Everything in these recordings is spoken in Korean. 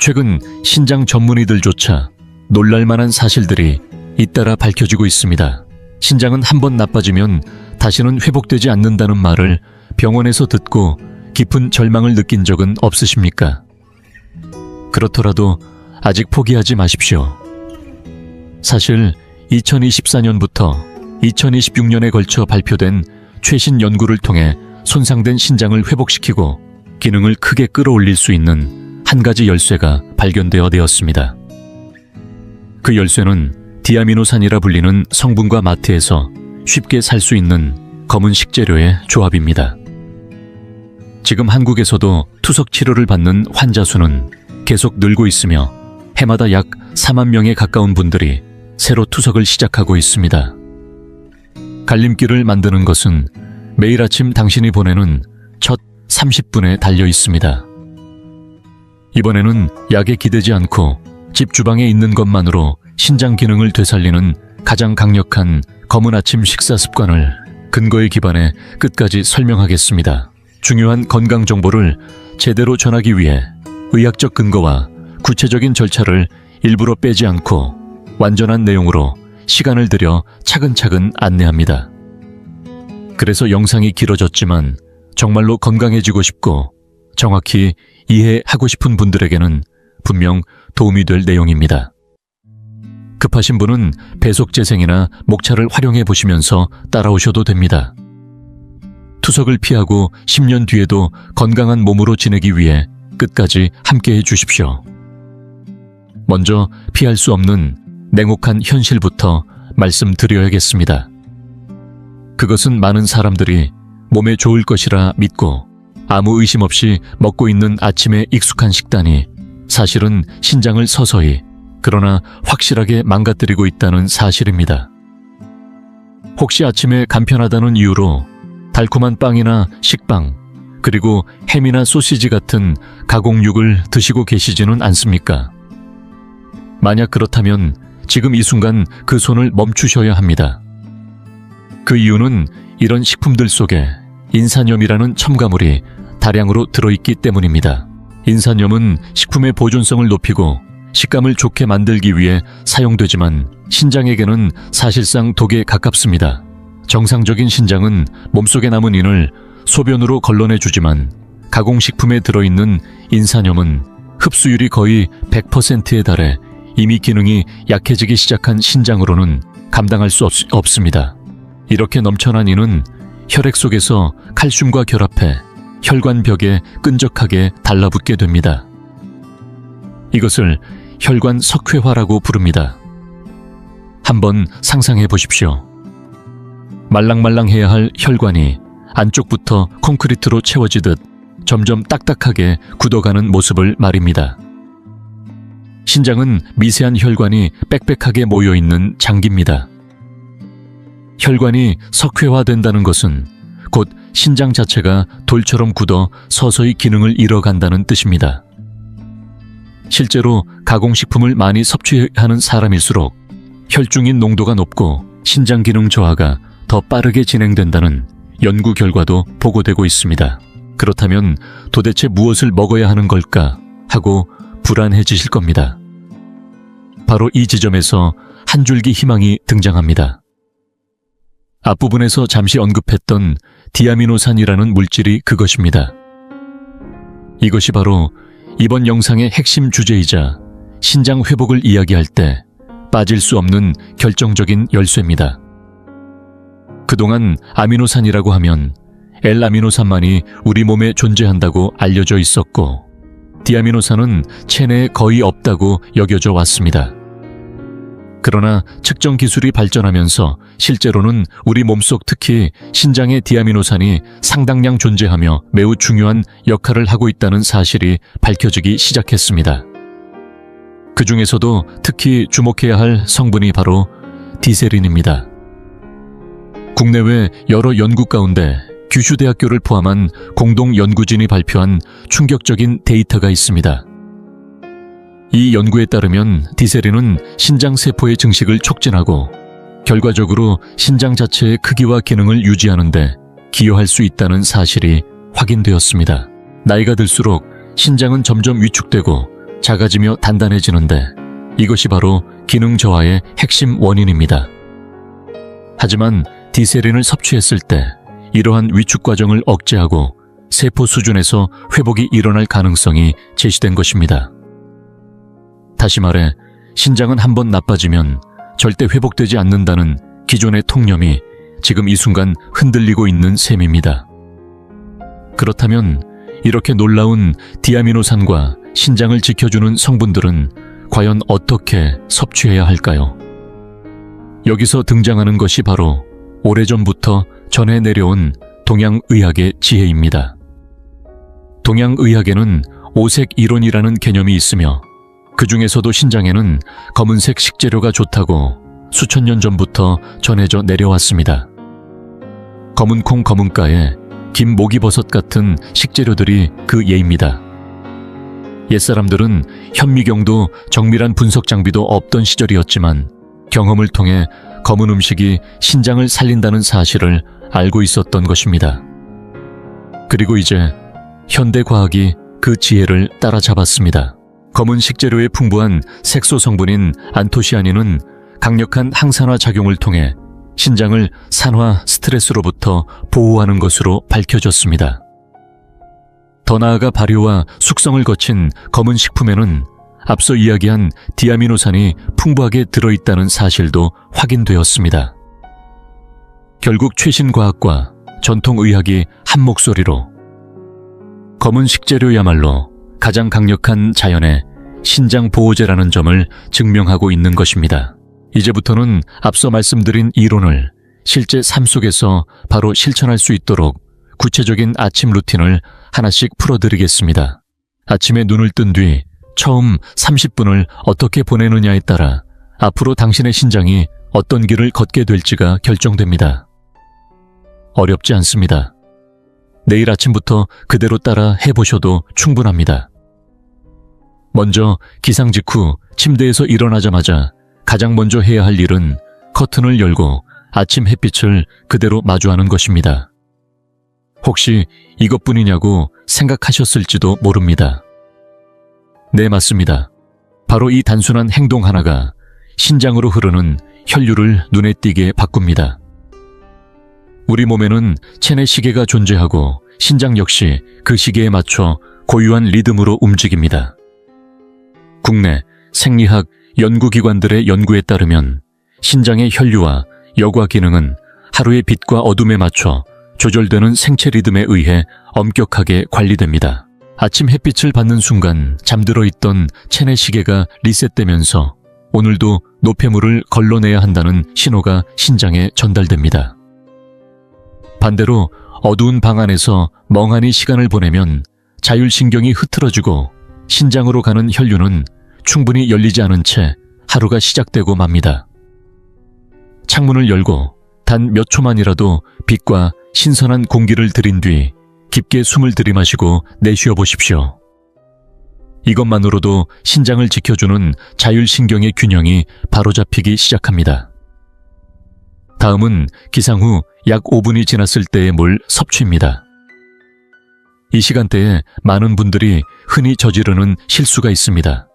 최근 신장 전문의들조차 놀랄만한 사실들이 잇따라 밝혀지고 있습니다. 신장은 한번 나빠지면 다시는 회복되지 않는다는 말을 병원에서 듣고 깊은 절망을 느낀 적은 없으십니까? 그렇더라도 아직 포기하지 마십시오. 사실 2024년부터 2026년에 걸쳐 발표된 최신 연구를 통해 손상된 신장을 회복시키고 기능을 크게 끌어올릴 수 있는 한 가지 열쇠가 발견되어 되었습니다. 그 열쇠는 디아미노산이라 불리는 성분과 마트에서 쉽게 살 수 있는 검은 식재료의 조합입니다. 지금 한국에서도 투석 치료를 받는 환자 수는 계속 늘고 있으며 해마다 약 4만 명에 가까운 분들이 새로 투석을 시작하고 있습니다. 갈림길을 만드는 것은 매일 아침 당신이 보내는 첫 30분에 달려 있습니다. 이번에는 약에 기대지 않고 집 주방에 있는 것만으로 신장 기능을 되살리는 가장 강력한 검은 아침 식사 습관을 근거에 기반해 끝까지 설명하겠습니다. 중요한 건강 정보를 제대로 전하기 위해 의학적 근거와 구체적인 절차를 일부러 빼지 않고 완전한 내용으로 시간을 들여 차근차근 안내합니다. 그래서 영상이 길어졌지만 정말로 건강해지고 싶고 정확히 이해하고 싶은 분들에게는 분명 도움이 될 내용입니다. 급하신 분은 배속재생이나 목차를 활용해 보시면서 따라오셔도 됩니다. 투석을 피하고 10년 뒤에도 건강한 몸으로 지내기 위해 끝까지 함께해 주십시오. 먼저 피할 수 없는 냉혹한 현실부터 말씀드려야겠습니다. 그것은 많은 사람들이 몸에 좋을 것이라 믿고 아무 의심 없이 먹고 있는 아침에 익숙한 식단이 사실은 신장을 서서히 그러나 확실하게 망가뜨리고 있다는 사실입니다. 혹시 아침에 간편하다는 이유로 달콤한 빵이나 식빵, 그리고 햄이나 소시지 같은 가공육을 드시고 계시지는 않습니까? 만약 그렇다면 지금 이 순간 그 손을 멈추셔야 합니다. 그 이유는 이런 식품들 속에 인산염이라는 첨가물이 다량으로 들어있기 때문입니다. 인산염은 식품의 보존성을 높이고 식감을 좋게 만들기 위해 사용되지만 신장에게는 사실상 독에 가깝습니다. 정상적인 신장은 몸속에 남은 인을 소변으로 걸러내주지만 가공식품에 들어있는 인산염은 흡수율이 거의 100%에 달해 이미 기능이 약해지기 시작한 신장으로는 감당할 수 없습니다. 이렇게 넘쳐난 인은 혈액 속에서 칼슘과 결합해 혈관벽에 끈적하게 달라붙게 됩니다. 이것을 혈관 석회화라고 부릅니다. 한번 상상해 보십시오. 말랑말랑해야 할 혈관이 안쪽부터 콘크리트로 채워지듯 점점 딱딱하게 굳어가는 모습을 말입니다. 신장은 미세한 혈관이 빽빽하게 모여있는 장기입니다. 혈관이 석회화된다는 것은 곧 신장 자체가 돌처럼 굳어 서서히 기능을 잃어간다는 뜻입니다. 실제로 가공식품을 많이 섭취하는 사람일수록 혈중인 농도가 높고 신장 기능 저하가 더 빠르게 진행된다는 연구 결과도 보고되고 있습니다. 그렇다면 도대체 무엇을 먹어야 하는 걸까 하고 불안해지실 겁니다. 바로 이 지점에서 한 줄기 희망이 등장합니다. 앞부분에서 잠시 언급했던 디아미노산이라는 물질이 그것입니다. 이것이 바로 이번 영상의 핵심 주제이자 신장 회복을 이야기할 때 빠질 수 없는 결정적인 열쇠입니다. 그동안 아미노산이라고 하면 L아미노산만이 우리 몸에 존재한다고 알려져 있었고 디아미노산은 체내에 거의 없다고 여겨져 왔습니다. 그러나 측정 기술이 발전하면서 실제로는 우리 몸속 특히 신장의 디아미노산이 상당량 존재하며 매우 중요한 역할을 하고 있다는 사실이 밝혀지기 시작했습니다. 그 중에서도 특히 주목해야 할 성분이 바로 디세린입니다. 국내외 여러 연구 가운데 규슈대학교를 포함한 공동연구진이 발표한 충격적인 데이터가 있습니다. 이 연구에 따르면 디세린은 신장세포의 증식을 촉진하고 결과적으로 신장 자체의 크기와 기능을 유지하는 데 기여할 수 있다는 사실이 확인되었습니다. 나이가 들수록 신장은 점점 위축되고 작아지며 단단해지는데 이것이 바로 기능 저하의 핵심 원인입니다. 하지만 디세린을 섭취했을 때 이러한 위축 과정을 억제하고 세포 수준에서 회복이 일어날 가능성이 제시된 것입니다. 다시 말해 신장은 한번 나빠지면 절대 회복되지 않는다는 기존의 통념이 지금 이 순간 흔들리고 있는 셈입니다. 그렇다면 이렇게 놀라운 디아미노산과 신장을 지켜주는 성분들은 과연 어떻게 섭취해야 할까요? 여기서 등장하는 것이 바로 오래전부터 전해 내려온 동양의학의 지혜입니다. 동양의학에는 오색 이론이라는 개념이 있으며 그 중에서도 신장에는 검은색 식재료가 좋다고 수천 년 전부터 전해져 내려왔습니다. 검은콩, 검은가에 김, 목이버섯 같은 식재료들이 그 예입니다. 옛사람들은 현미경도 정밀한 분석 장비도 없던 시절이었지만 경험을 통해 검은 음식이 신장을 살린다는 사실을 알고 있었던 것입니다. 그리고 이제 현대 과학이 그 지혜를 따라잡았습니다. 검은 식재료의 풍부한 색소 성분인 안토시아닌은 강력한 항산화 작용을 통해 신장을 산화 스트레스로부터 보호하는 것으로 밝혀졌습니다. 더 나아가 발효와 숙성을 거친 검은 식품에는 앞서 이야기한 디아미노산이 풍부하게 들어있다는 사실도 확인되었습니다. 결국 최신 과학과 전통의학이 한 목소리로 검은 식재료야말로 가장 강력한 자연의 신장 보호제라는 점을 증명하고 있는 것입니다. 이제부터는 앞서 말씀드린 이론을 실제 삶 속에서 바로 실천할 수 있도록 구체적인 아침 루틴을 하나씩 풀어드리겠습니다. 아침에 눈을 뜬 뒤 처음 30분을 어떻게 보내느냐에 따라 앞으로 당신의 신장이 어떤 길을 걷게 될지가 결정됩니다. 어렵지 않습니다. 내일 아침부터 그대로 따라 해보셔도 충분합니다. 먼저 기상 직후 침대에서 일어나자마자 가장 먼저 해야 할 일은 커튼을 열고 아침 햇빛을 그대로 마주하는 것입니다. 혹시 이것뿐이냐고 생각하셨을지도 모릅니다. 네, 맞습니다. 바로 이 단순한 행동 하나가 신장으로 흐르는 혈류를 눈에 띄게 바꿉니다. 우리 몸에는 체내 시계가 존재하고 신장 역시 그 시계에 맞춰 고유한 리듬으로 움직입니다. 국내 생리학 연구기관들의 연구에 따르면 신장의 혈류와 여과 기능은 하루의 빛과 어둠에 맞춰 조절되는 생체 리듬에 의해 엄격하게 관리됩니다. 아침 햇빛을 받는 순간 잠들어 있던 체내 시계가 리셋되면서 오늘도 노폐물을 걸러내야 한다는 신호가 신장에 전달됩니다. 반대로 어두운 방 안에서 멍하니 시간을 보내면 자율신경이 흐트러지고 신장으로 가는 혈류는 충분히 열리지 않은 채 하루가 시작되고 맙니다. 창문을 열고 단 몇 초만이라도 빛과 신선한 공기를 들인 뒤 깊게 숨을 들이마시고 내쉬어 보십시오. 이것만으로도 신장을 지켜주는 자율신경의 균형이 바로잡히기 시작합니다. 다음은 기상 후 약 5분이 지났을 때의 물 섭취입니다. 이 시간대에 많은 분들이 흔히 저지르는 실수가 있습니다.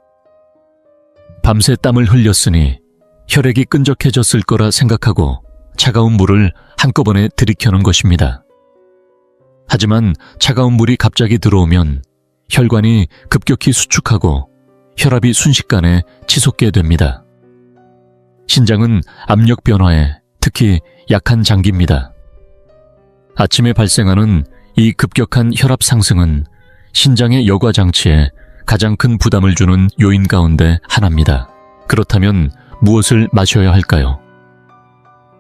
밤새 땀을 흘렸으니 혈액이 끈적해졌을 거라 생각하고 차가운 물을 한꺼번에 들이켜는 것입니다. 하지만 차가운 물이 갑자기 들어오면 혈관이 급격히 수축하고 혈압이 순식간에 치솟게 됩니다. 신장은 압력 변화에 특히 약한 장기입니다. 아침에 발생하는 이 급격한 혈압 상승은 신장의 여과 장치에 가장 큰 부담을 주는 요인 가운데 하나입니다. 그렇다면 무엇을 마셔야 할까요?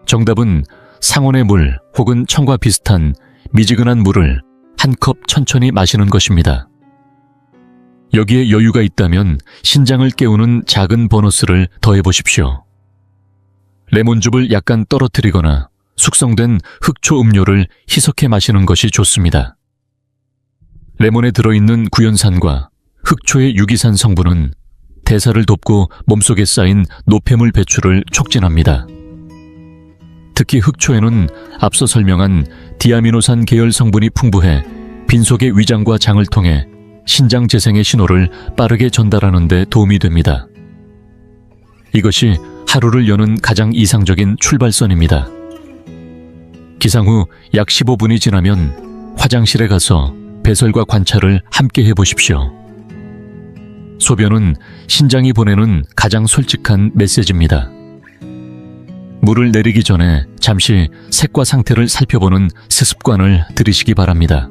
정답은 상온의 물 혹은 청과 비슷한 미지근한 물을 한 컵 천천히 마시는 것입니다. 여기에 여유가 있다면 신장을 깨우는 작은 보너스를 더해보십시오. 레몬즙을 약간 떨어뜨리거나 숙성된 흑초 음료를 희석해 마시는 것이 좋습니다. 레몬에 들어있는 구연산과 흑초의 유기산 성분은 대사를 돕고 몸속에 쌓인 노폐물 배출을 촉진합니다. 특히 흑초에는 앞서 설명한 디아미노산 계열 성분이 풍부해 빈속의 위장과 장을 통해 신장 재생의 신호를 빠르게 전달하는 데 도움이 됩니다. 이것이 하루를 여는 가장 이상적인 출발선입니다. 기상 후 약 15분이 지나면 화장실에 가서 배설과 관찰을 함께 해보십시오. 소변은 신장이 보내는 가장 솔직한 메시지입니다. 물을 내리기 전에 잠시 색과 상태를 살펴보는 습관을 들이시기 바랍니다.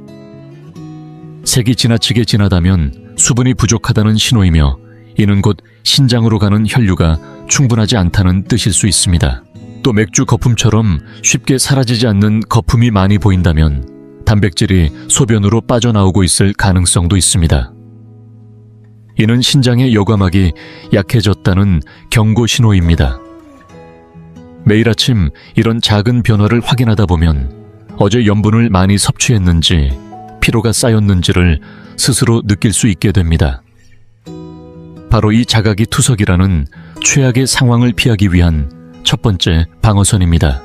색이 지나치게 진하다면 수분이 부족하다는 신호이며 이는 곧 신장으로 가는 혈류가 충분하지 않다는 뜻일 수 있습니다. 또 맥주 거품처럼 쉽게 사라지지 않는 거품이 많이 보인다면 단백질이 소변으로 빠져나오고 있을 가능성도 있습니다. 이는 신장의 여과막이 약해졌다는 경고 신호입니다. 매일 아침 이런 작은 변화를 확인하다 보면 어제 염분을 많이 섭취했는지 피로가 쌓였는지를 스스로 느낄 수 있게 됩니다. 바로 이 자각이 투석이라는 최악의 상황을 피하기 위한 첫 번째 방어선입니다.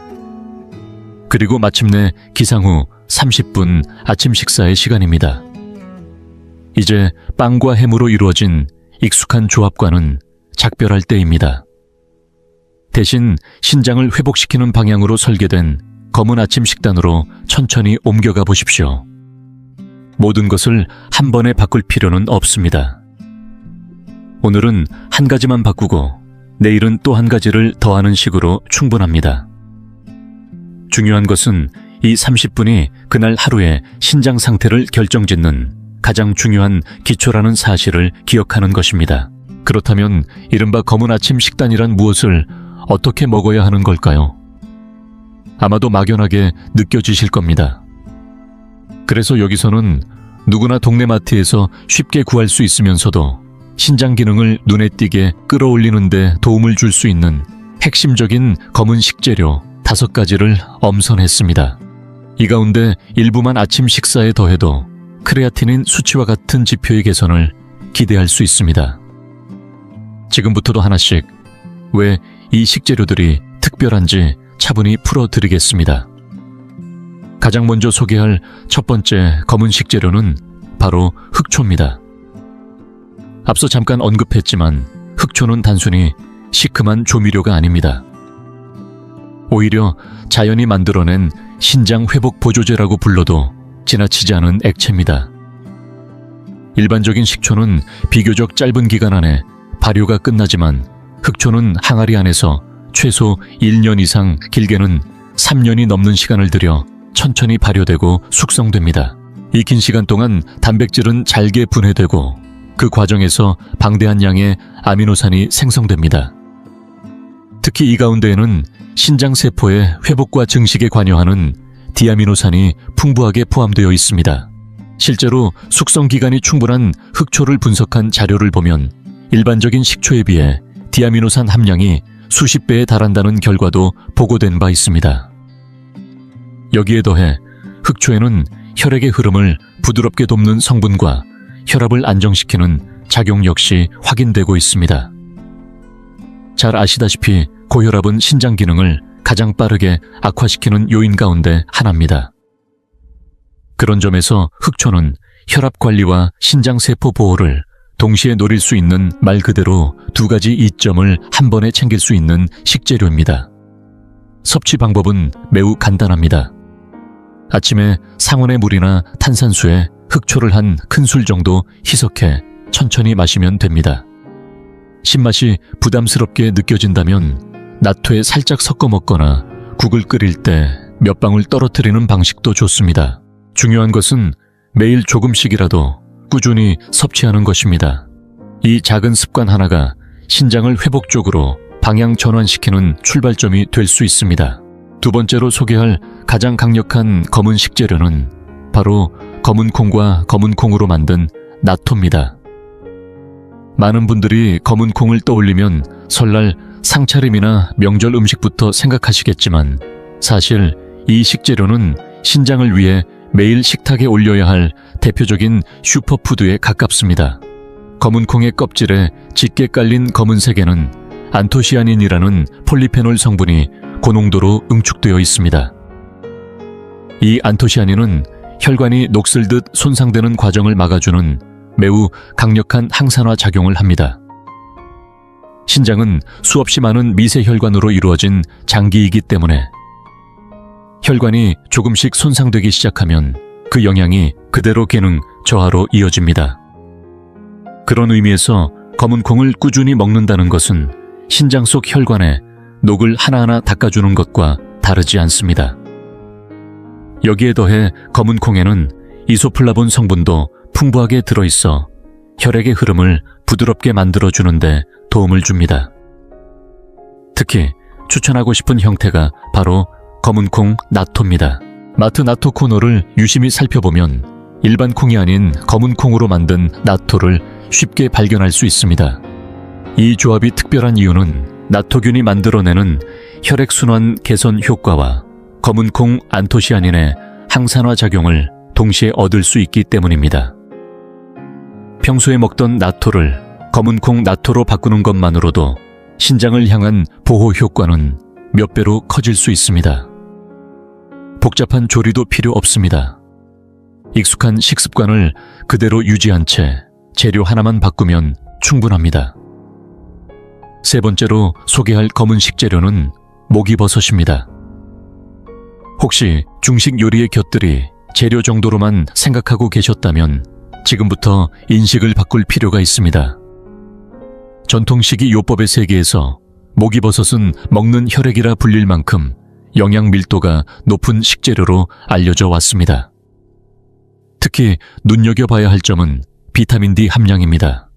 그리고 마침내 기상 후 30분 아침 식사의 시간입니다. 이제 빵과 햄으로 이루어진 익숙한 조합과는 작별할 때입니다. 대신 신장을 회복시키는 방향으로 설계된 검은 아침 식단으로 천천히 옮겨가 보십시오. 모든 것을 한 번에 바꿀 필요는 없습니다. 오늘은 한 가지만 바꾸고 내일은 또 한 가지를 더하는 식으로 충분합니다. 중요한 것은 이 30분이 그날 하루의 신장 상태를 결정짓는 가장 중요한 기초라는 사실을 기억하는 것입니다. 그렇다면 이른바 검은 아침 식단이란 무엇을 어떻게 먹어야 하는 걸까요? 아마도 막연하게 느껴지실 겁니다. 그래서 여기서는 누구나 동네 마트에서 쉽게 구할 수 있으면서도 신장 기능을 눈에 띄게 끌어올리는 데 도움을 줄 수 있는 핵심적인 검은 식재료 5가지를 엄선했습니다. 이 가운데 일부만 아침 식사에 더해도 크레아틴인 수치와 같은 지표의 개선을 기대할 수 있습니다. 지금부터도 하나씩 왜 이 식재료들이 특별한지 차분히 풀어드리겠습니다. 가장 먼저 소개할 첫 번째 검은 식재료는 바로 흑초입니다. 앞서 잠깐 언급했지만 흑초는 단순히 시큼한 조미료가 아닙니다. 오히려 자연이 만들어낸 신장 회복 보조제라고 불러도 지나치지 않은 액체입니다. 일반적인 식초는 비교적 짧은 기간 안에 발효가 끝나지만 흑초는 항아리 안에서 최소 1년 이상 길게는 3년이 넘는 시간을 들여 천천히 발효되고 숙성됩니다. 이 긴 시간 동안 단백질은 잘게 분해되고 그 과정에서 방대한 양의 아미노산이 생성됩니다. 특히 이 가운데에는 신장세포의 회복과 증식에 관여하는 디아미노산이 풍부하게 포함되어 있습니다. 실제로 숙성 기간이 충분한 흑초를 분석한 자료를 보면 일반적인 식초에 비해 디아미노산 함량이 수십 배에 달한다는 결과도 보고된 바 있습니다. 여기에 더해 흑초에는 혈액의 흐름을 부드럽게 돕는 성분과 혈압을 안정시키는 작용 역시 확인되고 있습니다. 잘 아시다시피 고혈압은 신장 기능을 가장 빠르게 악화시키는 요인 가운데 하나입니다. 그런 점에서 흑초는 혈압 관리와 신장세포 보호를 동시에 노릴 수 있는 말 그대로 2가지 이점을 한 번에 챙길 수 있는 식재료입니다. 섭취 방법은 매우 간단합니다. 아침에 상온의 물이나 탄산수에 흑초를 한 큰술 정도 희석해 천천히 마시면 됩니다. 신맛이 부담스럽게 느껴진다면 나토에 살짝 섞어 먹거나 국을 끓일 때 몇 방울 떨어뜨리는 방식도 좋습니다. 중요한 것은 매일 조금씩이라도 꾸준히 섭취하는 것입니다. 이 작은 습관 하나가 신장을 회복적으로 방향 전환시키는 출발점이 될 수 있습니다. 두 번째로 소개할 가장 강력한 검은 식재료는 바로 검은 콩과 검은 콩으로 만든 나토입니다. 많은 분들이 검은 콩을 떠올리면 설날 상차림이나 명절 음식부터 생각하시겠지만 사실 이 식재료는 신장을 위해 매일 식탁에 올려야 할 대표적인 슈퍼푸드에 가깝습니다. 검은 콩의 껍질에 짙게 깔린 검은색에는 안토시아닌이라는 폴리페놀 성분이 고농도로 응축되어 있습니다. 이 안토시아닌은 혈관이 녹슬듯 손상되는 과정을 막아주는 매우 강력한 항산화 작용을 합니다. 신장은 수없이 많은 미세혈관으로 이루어진 장기이기 때문에 혈관이 조금씩 손상되기 시작하면 그 영향이 그대로 기능 저하로 이어집니다. 그런 의미에서 검은 콩을 꾸준히 먹는다는 것은 신장 속 혈관에 녹을 하나하나 닦아주는 것과 다르지 않습니다. 여기에 더해 검은 콩에는 이소플라본 성분도 풍부하게 들어있어 혈액의 흐름을 부드럽게 만들어주는데 도움을 줍니다. 특히 추천하고 싶은 형태가 바로 검은 콩 나토입니다. 마트 나토 코너를 유심히 살펴보면 일반 콩이 아닌 검은 콩으로 만든 나토를 쉽게 발견할 수 있습니다. 이 조합이 특별한 이유는 나토균이 만들어내는 혈액순환 개선 효과와 검은 콩 안토시아닌의 항산화 작용을 동시에 얻을 수 있기 때문입니다. 평소에 먹던 나토를 검은 콩 나토로 바꾸는 것만으로도 신장을 향한 보호 효과는 몇 배로 커질 수 있습니다. 복잡한 조리도 필요 없습니다. 익숙한 식습관을 그대로 유지한 채 재료 하나만 바꾸면 충분합니다. 세 번째로 소개할 검은 식재료는 목이버섯입니다. 혹시 중식 요리의 곁들이 재료 정도로만 생각하고 계셨다면 지금부터 인식을 바꿀 필요가 있습니다. 전통 식이요법의 세계에서 목이버섯은 먹는 혈액이라 불릴 만큼 영양 밀도가 높은 식재료로 알려져 왔습니다. 특히 눈여겨봐야 할 점은 비타민 D 함량입니다.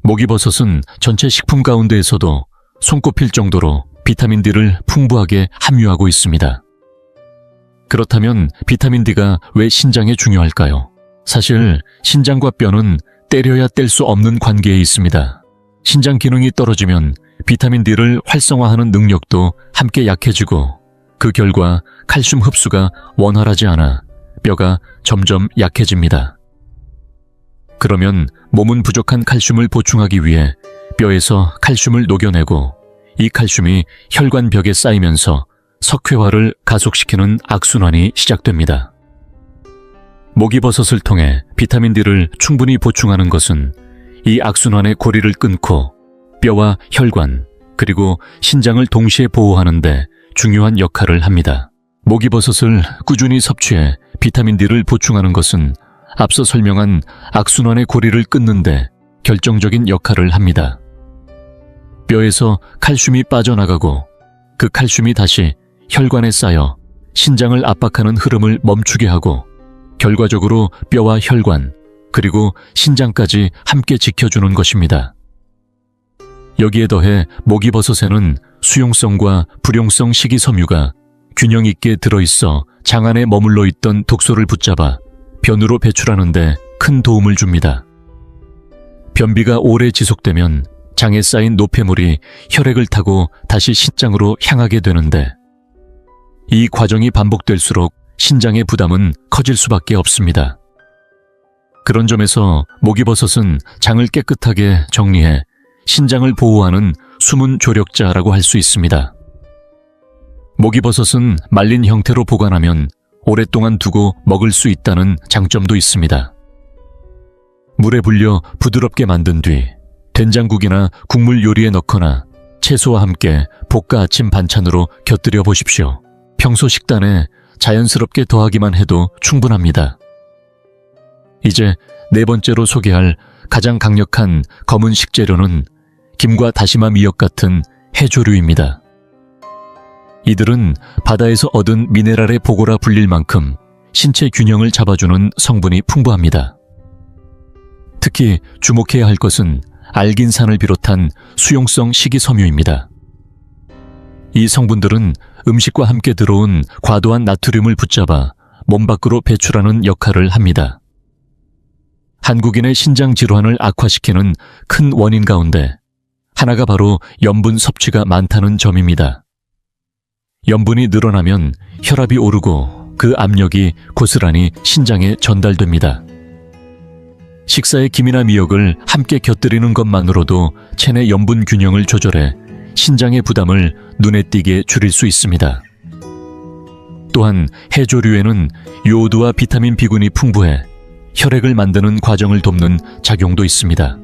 목이버섯은 전체 식품 가운데에서도 손꼽힐 정도로 비타민 D를 풍부하게 함유하고 있습니다. 그렇다면 비타민 D가 왜 신장에 중요할까요? 사실 신장과 뼈는 때려야 뗄 수 없는 관계에 있습니다. 신장 기능이 떨어지면 비타민 D를 활성화하는 능력도 함께 약해지고 그 결과 칼슘 흡수가 원활하지 않아 뼈가 점점 약해집니다. 그러면 몸은 부족한 칼슘을 보충하기 위해 뼈에서 칼슘을 녹여내고 이 칼슘이 혈관벽에 쌓이면서 석회화를 가속시키는 악순환이 시작됩니다. 목이버섯을 통해 비타민 D를 충분히 보충하는 것은 이 악순환의 고리를 끊고 뼈와 혈관, 그리고 신장을 동시에 보호하는 데 중요한 역할을 합니다. 목이버섯을 꾸준히 섭취해 비타민 D를 보충하는 것은 앞서 설명한 악순환의 고리를 끊는 데 결정적인 역할을 합니다. 뼈에서 칼슘이 빠져나가고 그 칼슘이 다시 혈관에 쌓여 신장을 압박하는 흐름을 멈추게 하고 결과적으로 뼈와 혈관, 그리고 신장까지 함께 지켜주는 것입니다. 여기에 더해 목이버섯에는 수용성과 불용성 식이섬유가 균형 있게 들어있어 장 안에 머물러 있던 독소를 붙잡아 변으로 배출하는 데 큰 도움을 줍니다. 변비가 오래 지속되면 장에 쌓인 노폐물이 혈액을 타고 다시 신장으로 향하게 되는데 이 과정이 반복될수록 신장의 부담은 커질 수밖에 없습니다. 그런 점에서 목이버섯은 장을 깨끗하게 정리해 신장을 보호하는 숨은 조력자라고 할 수 있습니다. 목이버섯은 말린 형태로 보관하면 오랫동안 두고 먹을 수 있다는 장점도 있습니다. 물에 불려 부드럽게 만든 뒤 된장국이나 국물 요리에 넣거나 채소와 함께 볶아 아침 반찬으로 곁들여 보십시오. 평소 식단에 자연스럽게 더하기만 해도 충분합니다. 이제 네 번째로 소개할 가장 강력한 검은 식재료는 김과 다시마 미역 같은 해조류입니다. 이들은 바다에서 얻은 미네랄의 보고라 불릴 만큼 신체 균형을 잡아주는 성분이 풍부합니다. 특히 주목해야 할 것은 알긴산을 비롯한 수용성 식이섬유입니다. 이 성분들은 음식과 함께 들어온 과도한 나트륨을 붙잡아 몸 밖으로 배출하는 역할을 합니다. 한국인의 신장 질환을 악화시키는 큰 원인 가운데 하나가 바로 염분 섭취가 많다는 점입니다. 염분이 늘어나면 혈압이 오르고 그 압력이 고스란히 신장에 전달됩니다. 식사에 김이나 미역을 함께 곁들이는 것만으로도 체내 염분 균형을 조절해 신장의 부담을 눈에 띄게 줄일 수 있습니다. 또한 해조류에는 요오드와 비타민 B군이 풍부해 혈액을 만드는 과정을 돕는 작용도 있습니다.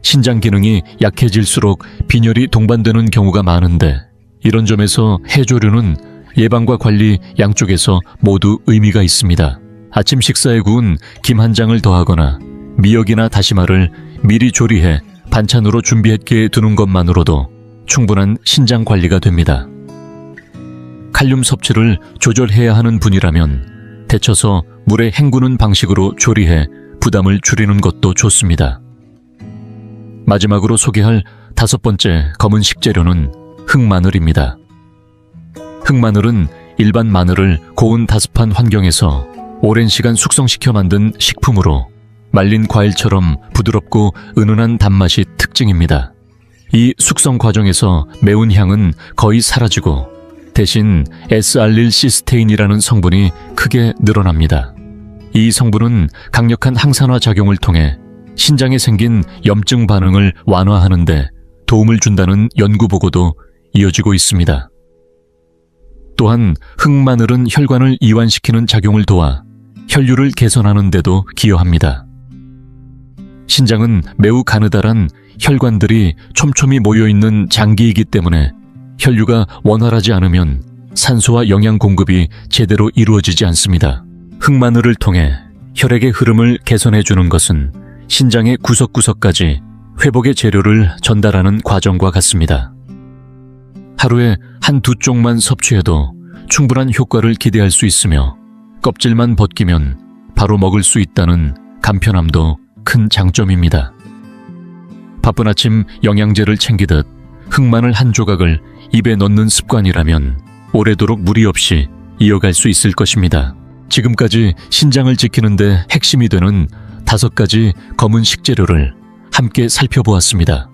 신장 기능이 약해질수록 빈혈이 동반되는 경우가 많은데, 이런 점에서 해조류는 예방과 관리 양쪽에서 모두 의미가 있습니다. 아침 식사에 구운 김 한 장을 더하거나 미역이나 다시마를 미리 조리해 반찬으로 준비해 두는 것만으로도 충분한 신장 관리가 됩니다. 칼륨 섭취를 조절해야 하는 분이라면 데쳐서 물에 헹구는 방식으로 조리해 부담을 줄이는 것도 좋습니다. 마지막으로 소개할 5번째 검은 식재료는 흑마늘입니다. 흑마늘은 일반 마늘을 고온 다습한 환경에서 오랜 시간 숙성시켜 만든 식품으로 말린 과일처럼 부드럽고 은은한 단맛이 특징입니다. 이 숙성 과정에서 매운 향은 거의 사라지고 대신 S알릴시스테인이라는 성분이 크게 늘어납니다. 이 성분은 강력한 항산화 작용을 통해 신장에 생긴 염증 반응을 완화하는 데 도움을 준다는 연구 보고도 이어지고 있습니다. 또한 흑마늘은 혈관을 이완시키는 작용을 도와 혈류를 개선하는 데도 기여합니다. 신장은 매우 가느다란 혈관들이 촘촘히 모여있는 장기이기 때문에 혈류가 원활하지 않으면 산소와 영양 공급이 제대로 이루어지지 않습니다. 흑마늘을 통해 혈액의 흐름을 개선해 주는 것은 신장의 구석구석까지 회복의 재료를 전달하는 과정과 같습니다. 하루에 1~2쪽만 섭취해도 충분한 효과를 기대할 수 있으며 껍질만 벗기면 바로 먹을 수 있다는 간편함도 큰 장점입니다. 바쁜 아침 영양제를 챙기듯 흑마늘 한 조각을 입에 넣는 습관이라면 오래도록 무리 없이 이어갈 수 있을 것입니다. 지금까지 신장을 지키는 데 핵심이 되는 5가지 검은 식재료를 함께 살펴보았습니다.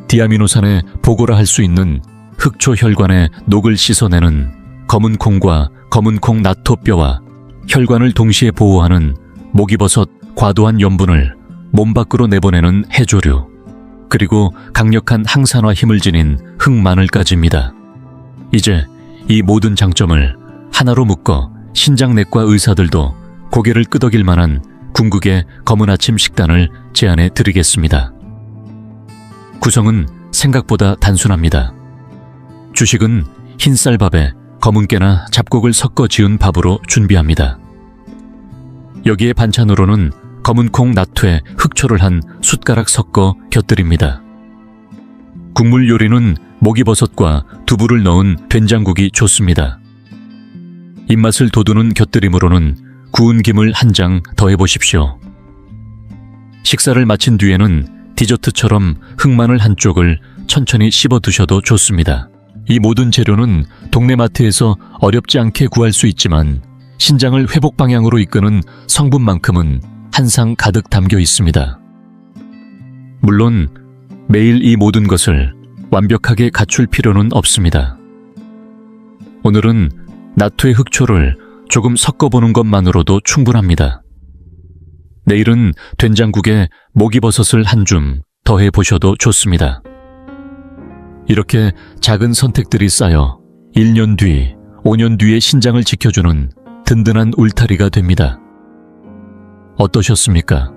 디아미노산의 보고라 할 수 있는 흑초 혈관의 녹을 씻어내는 검은 콩과 검은 콩 나토뼈와 혈관을 동시에 보호하는 목이버섯 과도한 염분을 몸 밖으로 내보내는 해조류, 그리고 강력한 항산화 힘을 지닌 흑마늘까지입니다. 이제 이 모든 장점을 하나로 묶어 신장내과 의사들도 고개를 끄덕일 만한 궁극의 검은 아침 식단을 제안해 드리겠습니다. 구성은 생각보다 단순합니다. 주식은 흰쌀밥에 검은깨나 잡곡을 섞어 지은 밥으로 준비합니다. 여기에 반찬으로는 검은콩 나토에 흑초를 한 숟가락 섞어 곁들입니다. 국물 요리는 목이버섯과 두부를 넣은 된장국이 좋습니다. 입맛을 돋우는 곁들임으로는 구운 김을 한 장 더해보십시오. 식사를 마친 뒤에는 디저트처럼 흑마늘 한쪽을 천천히 씹어 드셔도 좋습니다. 이 모든 재료는 동네 마트에서 어렵지 않게 구할 수 있지만 신장을 회복 방향으로 이끄는 성분만큼은 한상 가득 담겨 있습니다. 물론 매일 이 모든 것을 완벽하게 갖출 필요는 없습니다. 오늘은 나토의 흑초를 조금 섞어보는 것만으로도 충분합니다. 내일은 된장국에 목이버섯을 한 줌 더해보셔도 좋습니다. 이렇게 작은 선택들이 쌓여 1년 뒤, 5년 뒤의 신장을 지켜주는 든든한 울타리가 됩니다. 어떠셨습니까?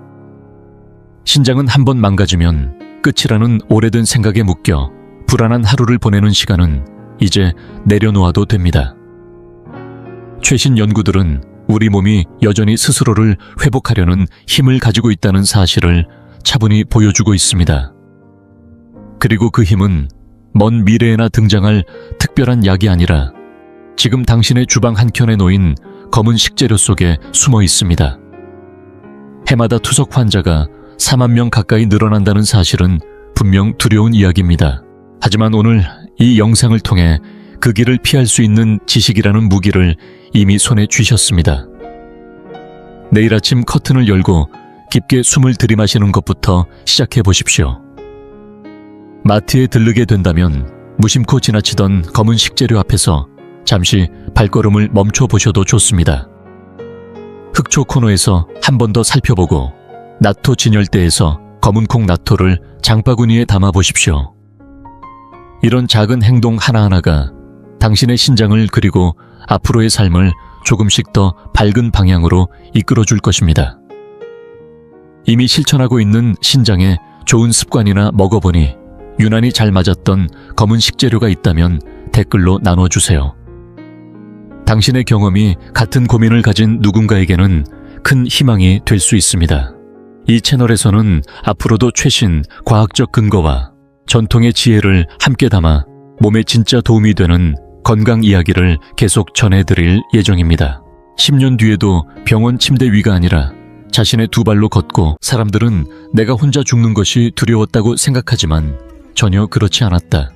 신장은 한번 망가지면 끝이라는 오래된 생각에 묶여 불안한 하루를 보내는 시간은 이제 내려놓아도 됩니다. 최신 연구들은 우리 몸이 여전히 스스로를 회복하려는 힘을 가지고 있다는 사실을 차분히 보여주고 있습니다. 그리고 그 힘은 먼 미래에나 등장할 특별한 약이 아니라 지금 당신의 주방 한켠에 놓인 검은 식재료 속에 숨어 있습니다. 해마다 투석 환자가 4만 명 가까이 늘어난다는 사실은 분명 두려운 이야기입니다. 하지만 오늘 이 영상을 통해 그 길을 피할 수 있는 지식이라는 무기를 이미 손에 쥐셨습니다. 내일 아침 커튼을 열고 깊게 숨을 들이마시는 것부터 시작해 보십시오. 마트에 들르게 된다면 무심코 지나치던 검은 식재료 앞에서 잠시 발걸음을 멈춰 보셔도 좋습니다. 흑초 코너에서 한 번 더 살펴보고 나토 진열대에서 검은콩 나토를 장바구니에 담아 보십시오. 이런 작은 행동 하나하나가 당신의 신장을 그리고 앞으로의 삶을 조금씩 더 밝은 방향으로 이끌어줄 것입니다. 이미 실천하고 있는 신장에 좋은 습관이나 먹어보니 유난히 잘 맞았던 검은 식재료가 있다면 댓글로 나눠주세요. 당신의 경험이 같은 고민을 가진 누군가에게는 큰 희망이 될 수 있습니다. 이 채널에서는 앞으로도 최신 과학적 근거와 전통의 지혜를 함께 담아 몸에 진짜 도움이 되는 건강 이야기를 계속 전해드릴 예정입니다. 10년 뒤에도 병원 침대 위가 아니라 자신의 두 발로 걷고 사람들은 내가 혼자 죽는 것이 두려웠다고 생각하지만 전혀 그렇지 않았다.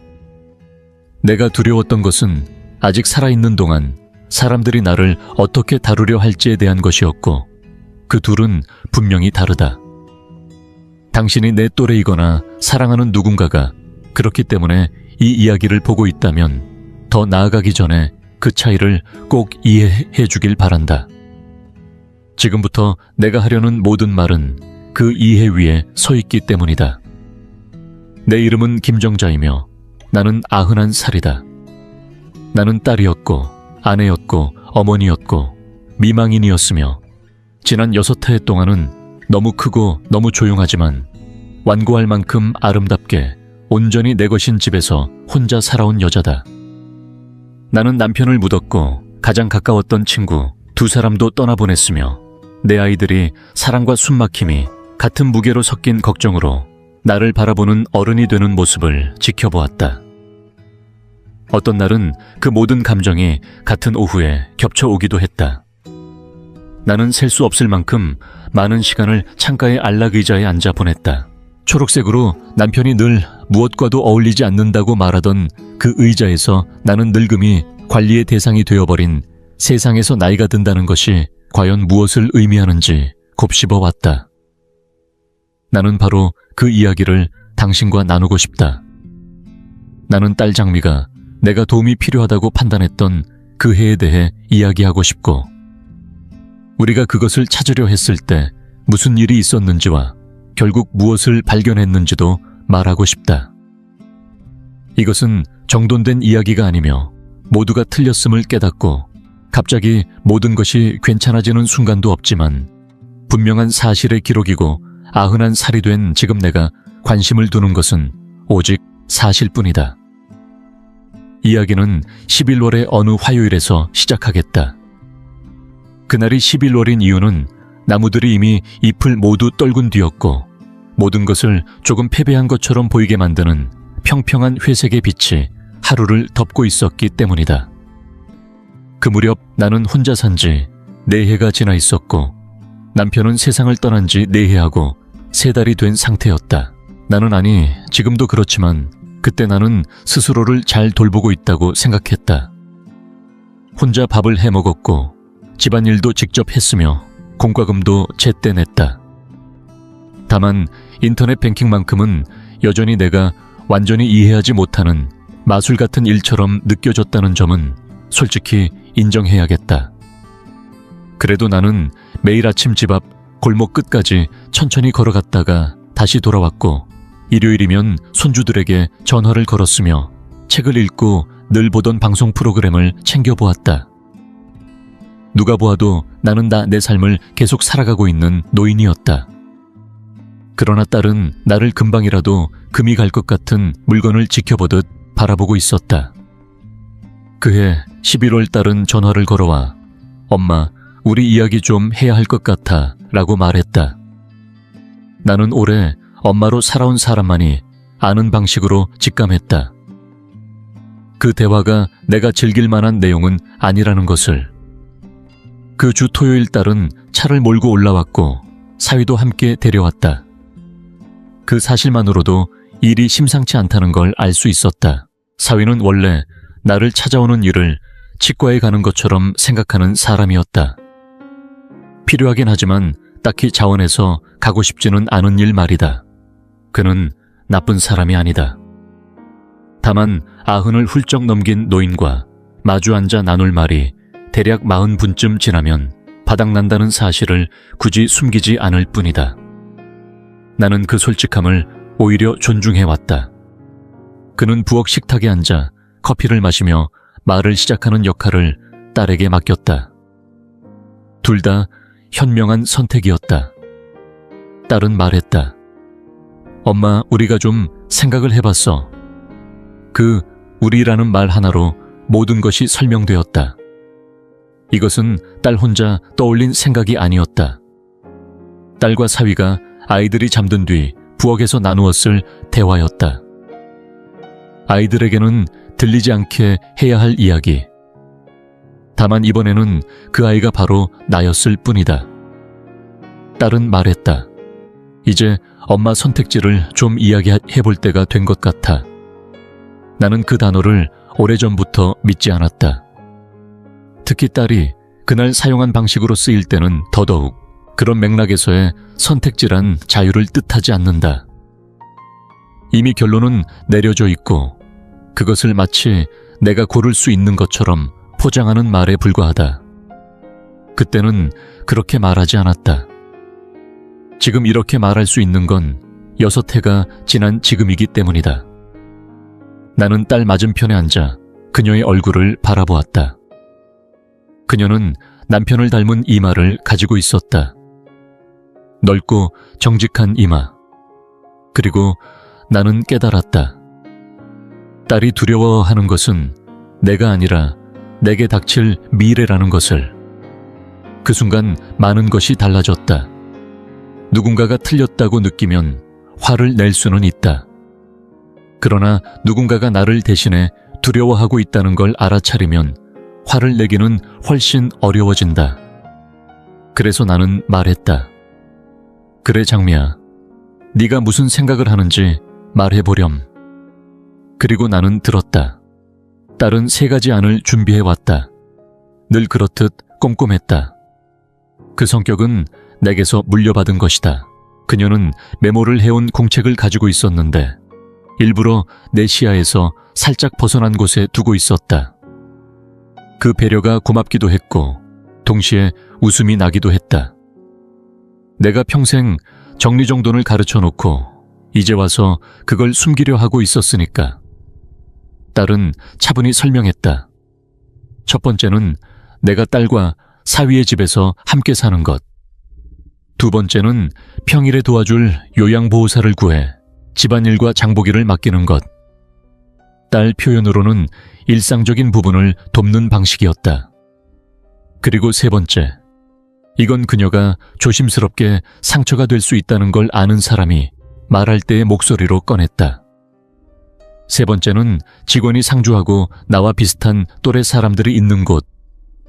내가 두려웠던 것은 아직 살아있는 동안 사람들이 나를 어떻게 다루려 할지에 대한 것이었고 그 둘은 분명히 다르다. 당신이 내 또래이거나 사랑하는 누군가가 그렇기 때문에 이 이야기를 보고 있다면 더 나아가기 전에 그 차이를 꼭 이해해 주길 바란다. 지금부터 내가 하려는 모든 말은 그 이해 위에 서 있기 때문이다. 내 이름은 김정자이며 나는 91살이다. 나는 딸이었고 아내였고 어머니였고 미망인이었으며 지난 6해 동안은 너무 크고 너무 조용하지만 완고할 만큼 아름답게 온전히 내 것인 집에서 혼자 살아온 여자다. 나는 남편을 묻었고 가장 가까웠던 친구 2사람도 떠나보냈으며 내 아이들이 사랑과 숨막힘이 같은 무게로 섞인 걱정으로 나를 바라보는 어른이 되는 모습을 지켜보았다. 어떤 날은 그 모든 감정이 같은 오후에 겹쳐오기도 했다. 나는 셀 수 없을 만큼 많은 시간을 창가의 안락의자에 앉아 보냈다. 초록색으로 남편이 늘 무엇과도 어울리지 않는다고 말하던 그 의자에서 나는 늙음이 관리의 대상이 되어버린 세상에서 나이가 든다는 것이 과연 무엇을 의미하는지 곱씹어 왔다. 나는 바로 그 이야기를 당신과 나누고 싶다. 나는 딸 장미가 내가 도움이 필요하다고 판단했던 그 해에 대해 이야기하고 싶고 우리가 그것을 찾으려 했을 때 무슨 일이 있었는지와 결국 무엇을 발견했는지도 말하고 싶다. 이것은 정돈된 이야기가 아니며 모두가 틀렸음을 깨닫고 갑자기 모든 것이 괜찮아지는 순간도 없지만 분명한 사실의 기록이고 91살이 된 지금 내가 관심을 두는 것은 오직 사실뿐이다. 이야기는 11월의 어느 화요일에서 시작하겠다. 그날이 11월인 이유는 나무들이 이미 잎을 모두 떨군 뒤였고 모든 것을 조금 패배한 것처럼 보이게 만드는 평평한 회색의 빛이 하루를 덮고 있었기 때문이다. 그 무렵 나는 혼자 산 지 4해가 지나 있었고 남편은 세상을 떠난 지 4해하고 3달이 된 상태였다. 나는 아니 지금도 그렇지만 그때 나는 스스로를 잘 돌보고 있다고 생각했다. 혼자 밥을 해 먹었고 집안일도 직접 했으며 공과금도 제때 냈다. 다만 인터넷 뱅킹만큼은 여전히 내가 완전히 이해하지 못하는 마술 같은 일처럼 느껴졌다는 점은 솔직히 인정해야겠다. 그래도 나는 매일 아침 집 앞 골목 끝까지 천천히 걸어갔다가 다시 돌아왔고 일요일이면 손주들에게 전화를 걸었으며 책을 읽고 늘 보던 방송 프로그램을 챙겨보았다. 누가 보아도 나는 다 내 삶을 계속 살아가고 있는 노인이었다. 그러나 딸은 나를 금방이라도 금이 갈 것 같은 물건을 지켜보듯 바라보고 있었다. 그해 11월 딸은 전화를 걸어와 엄마, 우리 이야기 좀 해야 할 것 같아 라고 말했다. 나는 오래 엄마로 살아온 사람만이 아는 방식으로 직감했다. 그 대화가 내가 즐길 만한 내용은 아니라는 것을. 그 주 토요일 딸은 차를 몰고 올라왔고 사위도 함께 데려왔다. 그 사실만으로도 일이 심상치 않다는 걸 알 수 있었다. 사위는 원래 나를 찾아오는 일을 치과에 가는 것처럼 생각하는 사람이었다. 필요하긴 하지만 딱히 자원해서 가고 싶지는 않은 일 말이다. 그는 나쁜 사람이 아니다. 다만 90을 훌쩍 넘긴 노인과 마주 앉아 나눌 말이 대략 40분쯤 지나면 바닥난다는 사실을 굳이 숨기지 않을 뿐이다. 나는 그 솔직함을 오히려 존중해왔다. 그는 부엌 식탁에 앉아 커피를 마시며 말을 시작하는 역할을 딸에게 맡겼다. 둘 다 현명한 선택이었다. 딸은 말했다. 엄마, 우리가 좀 생각을 해봤어. 그 우리라는 말 하나로 모든 것이 설명되었다. 이것은 딸 혼자 떠올린 생각이 아니었다. 딸과 사위가 아이들이 잠든 뒤 부엌에서 나누었을 대화였다. 아이들에게는 들리지 않게 해야 할 이야기. 다만 이번에는 그 아이가 바로 나였을 뿐이다. 딸은 말했다. 이제 엄마 선택지를 좀 이야기해볼 때가 된 것 같아. 나는 그 단어를 오래전부터 믿지 않았다. 특히 딸이 그날 사용한 방식으로 쓰일 때는 더더욱 그런 맥락에서의 선택지란 자유를 뜻하지 않는다. 이미 결론은 내려져 있고 그것을 마치 내가 고를 수 있는 것처럼 포장하는 말에 불과하다. 그때는 그렇게 말하지 않았다. 지금 이렇게 말할 수 있는 건 6해가 지난 지금이기 때문이다. 나는 딸 맞은편에 앉아 그녀의 얼굴을 바라보았다. 그녀는 남편을 닮은 이마를 가지고 있었다. 넓고 정직한 이마. 그리고 나는 깨달았다. 딸이 두려워하는 것은 내가 아니라 내게 닥칠 미래라는 것을. 그 순간 많은 것이 달라졌다. 누군가가 틀렸다고 느끼면 화를 낼 수는 있다. 그러나 누군가가 나를 대신해 두려워하고 있다는 걸 알아차리면 화를 내기는 훨씬 어려워진다. 그래서 나는 말했다. 그래, 장미야. 네가 무슨 생각을 하는지 말해보렴. 그리고 나는 들었다. 딸은 3가지 안을 준비해왔다. 늘 그렇듯 꼼꼼했다. 그 성격은 내게서 물려받은 것이다. 그녀는 메모를 해온 공책을 가지고 있었는데 일부러 내 시야에서 살짝 벗어난 곳에 두고 있었다. 그 배려가 고맙기도 했고 동시에 웃음이 나기도 했다. 내가 평생 정리정돈을 가르쳐놓고 이제 와서 그걸 숨기려 하고 있었으니까. 딸은 차분히 설명했다. 첫 번째는 내가 딸과 사위의 집에서 함께 사는 것. 두 번째는 평일에 도와줄 요양보호사를 구해 집안일과 장보기를 맡기는 것. 딸 표현으로는 일상적인 부분을 돕는 방식이었다. 그리고 세 번째, 이건 그녀가 조심스럽게 상처가 될 수 있다는 걸 아는 사람이 말할 때의 목소리로 꺼냈다. 세 번째는 직원이 상주하고 나와 비슷한 또래 사람들이 있는 곳,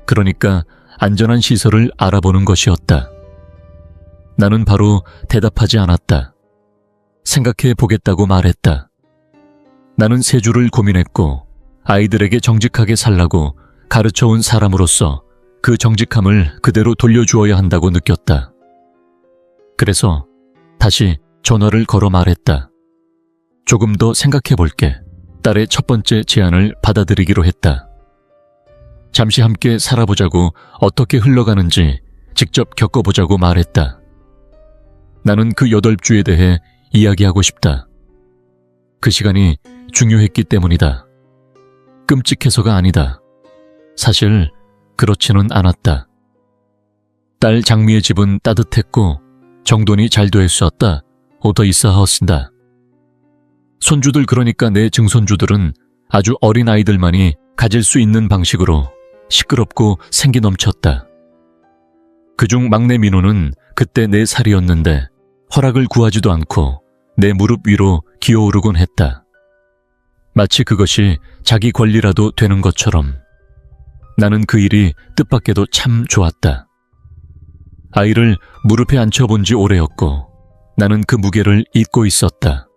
그러니까 안전한 시설을 알아보는 것이었다. 나는 바로 대답하지 않았다. 생각해 보겠다고 말했다. 나는 3주를 고민했고 아이들에게 정직하게 살라고 가르쳐온 사람으로서 그 정직함을 그대로 돌려주어야 한다고 느꼈다. 그래서 다시 전화를 걸어 말했다. 조금 더 생각해 볼게. 딸의 첫 번째 제안을 받아들이기로 했다. 잠시 함께 살아보자고, 어떻게 흘러가는지 직접 겪어보자고 말했다. 나는 그 8주에 대해 이야기하고 싶다. 그 시간이 중요했기 때문이다. 끔찍해서가 아니다. 사실 그렇지는 않았다. 딸 장미의 집은 따뜻했고 정돈이 잘 되었었다. 오더 있어하었습니다. 손주들, 그러니까 내 증손주들은 아주 어린 아이들만이 가질 수 있는 방식으로 시끄럽고 생기 넘쳤다. 그중 막내 민호는 그때 4살이었는데 허락을 구하지도 않고 내 무릎 위로 기어오르곤 했다. 마치 그것이 자기 권리라도 되는 것처럼. 나는 그 일이 뜻밖에도 참 좋았다. 아이를 무릎에 앉혀본 지 오래였고 나는 그 무게를 잊고 있었다.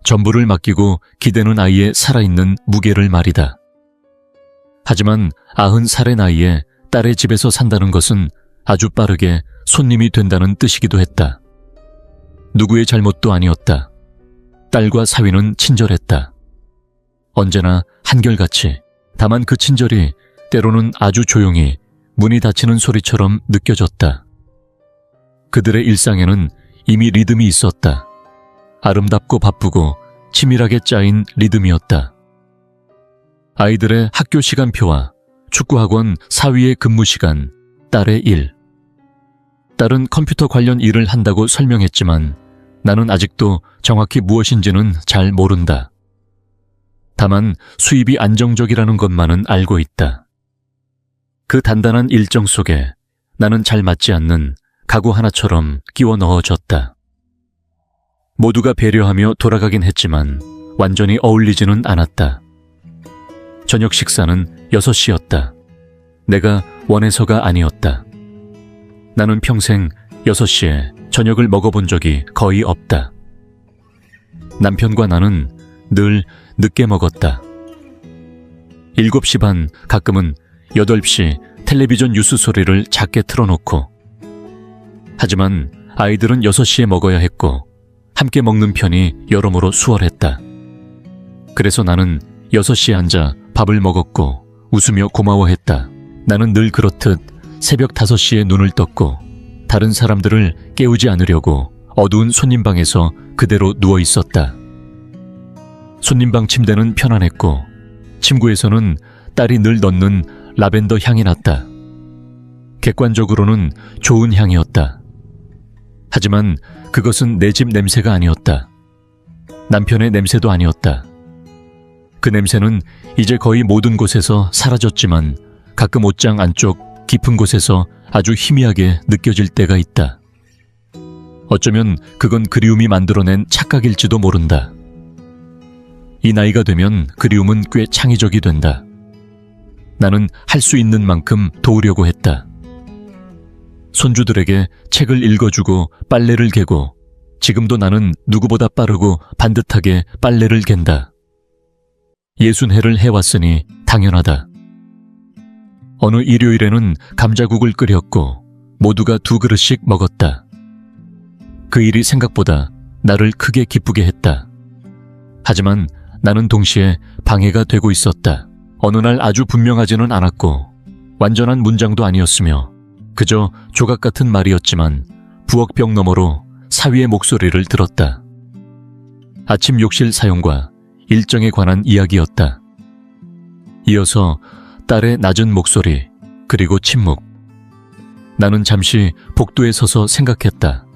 전부를 맡기고 기대는 아이의 살아있는 무게를 말이다. 하지만 90살의 나이에 딸의 집에서 산다는 것은 아주 빠르게 손님이 된다는 뜻이기도 했다. 누구의 잘못도 아니었다. 딸과 사위는 친절했다. 언제나 한결같이. 다만 그 친절이 때로는 아주 조용히 문이 닫히는 소리처럼 느껴졌다. 그들의 일상에는 이미 리듬이 있었다. 아름답고 바쁘고 치밀하게 짜인 리듬이었다. 아이들의 학교 시간표와 축구학원 사위의 근무 시간, 딸의 일. 딸은 컴퓨터 관련 일을 한다고 설명했지만 나는 아직도 정확히 무엇인지는 잘 모른다. 다만 수입이 안정적이라는 것만은 알고 있다. 그 단단한 일정 속에 나는 잘 맞지 않는 가구 하나처럼 끼워 넣어졌다. 모두가 배려하며 돌아가긴 했지만 완전히 어울리지는 않았다. 저녁 식사는 6시였다. 내가 원해서가 아니었다. 나는 평생 6시에 저녁을 먹어본 적이 거의 없다. 남편과 나는 늘 늦게 먹었다. 7시 반, 가끔은 8시 텔레비전 뉴스 소리를 작게 틀어놓고. 하지만 아이들은 6시에 먹어야 했고 함께 먹는 편이 여러모로 수월했다. 그래서 나는 6시에 앉아 밥을 먹었고 웃으며 고마워했다. 나는 늘 그렇듯 새벽 5시에 눈을 떴고 다른 사람들을 깨우지 않으려고 어두운 손님방에서 그대로 누워 있었다. 손님방 침대는 편안했고 침구에서는 딸이 늘 넣는 라벤더 향이 났다. 객관적으로는 좋은 향이었다. 하지만 그것은 내 집 냄새가 아니었다. 남편의 냄새도 아니었다. 그 냄새는 이제 거의 모든 곳에서 사라졌지만 가끔 옷장 안쪽 깊은 곳에서 아주 희미하게 느껴질 때가 있다. 어쩌면 그건 그리움이 만들어낸 착각일지도 모른다. 이 나이가 되면 그리움은 꽤 창의적이 된다. 나는 할 수 있는 만큼 도우려고 했다. 손주들에게 책을 읽어주고 빨래를 개고 지금도 나는 누구보다 빠르고 반듯하게 빨래를 갠다. 60해를 해왔으니 당연하다. 어느 일요일에는 감자국을 끓였고 모두가 2그릇씩 먹었다. 그 일이 생각보다 나를 크게 기쁘게 했다. 하지만 나는 동시에 방해가 되고 있었다. 어느 날 아주 분명하지는 않았고 완전한 문장도 아니었으며 그저 조각 같은 말이었지만 부엌벽 너머로 사위의 목소리를 들었다. 아침 욕실 사용과 일정에 관한 이야기였다. 이어서 딸의 낮은 목소리, 그리고 침묵. 나는 잠시 복도에 서서 생각했다.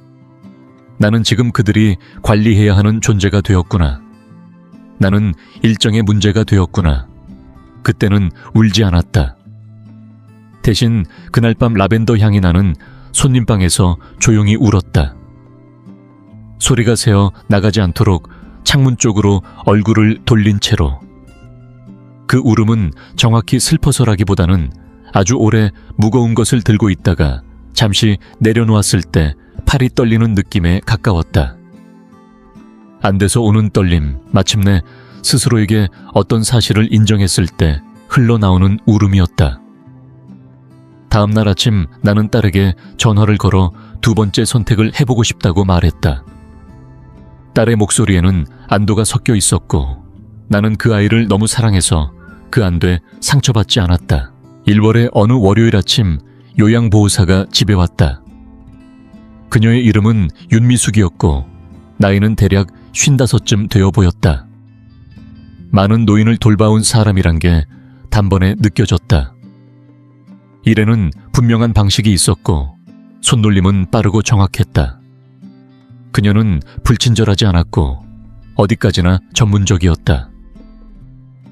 나는 지금 그들이 관리해야 하는 존재가 되었구나. 나는 일정의 문제가 되었구나. 그때는 울지 않았다. 대신 그날 밤 라벤더 향이 나는 손님방에서 조용히 울었다. 소리가 새어 나가지 않도록 창문 쪽으로 얼굴을 돌린 채로. 그 울음은 정확히 슬퍼서라기보다는 아주 오래 무거운 것을 들고 있다가 잠시 내려놓았을 때 팔이 떨리는 느낌에 가까웠다. 안 돼서 오는 떨림, 마침내 스스로에게 어떤 사실을 인정했을 때 흘러나오는 울음이었다. 다음 날 아침 나는 딸에게 전화를 걸어 2번째 선택을 해보고 싶다고 말했다. 딸의 목소리에는 안도가 섞여 있었고 나는 그 아이를 너무 사랑해서 그 안도에 상처받지 않았다. 1월의 어느 월요일 아침 요양보호사가 집에 왔다. 그녀의 이름은 윤미숙이었고 나이는 대략 55쯤 되어 보였다. 많은 노인을 돌봐온 사람이란 게 단번에 느껴졌다. 일에는 분명한 방식이 있었고 손놀림은 빠르고 정확했다. 그녀는 불친절하지 않았고 어디까지나 전문적이었다.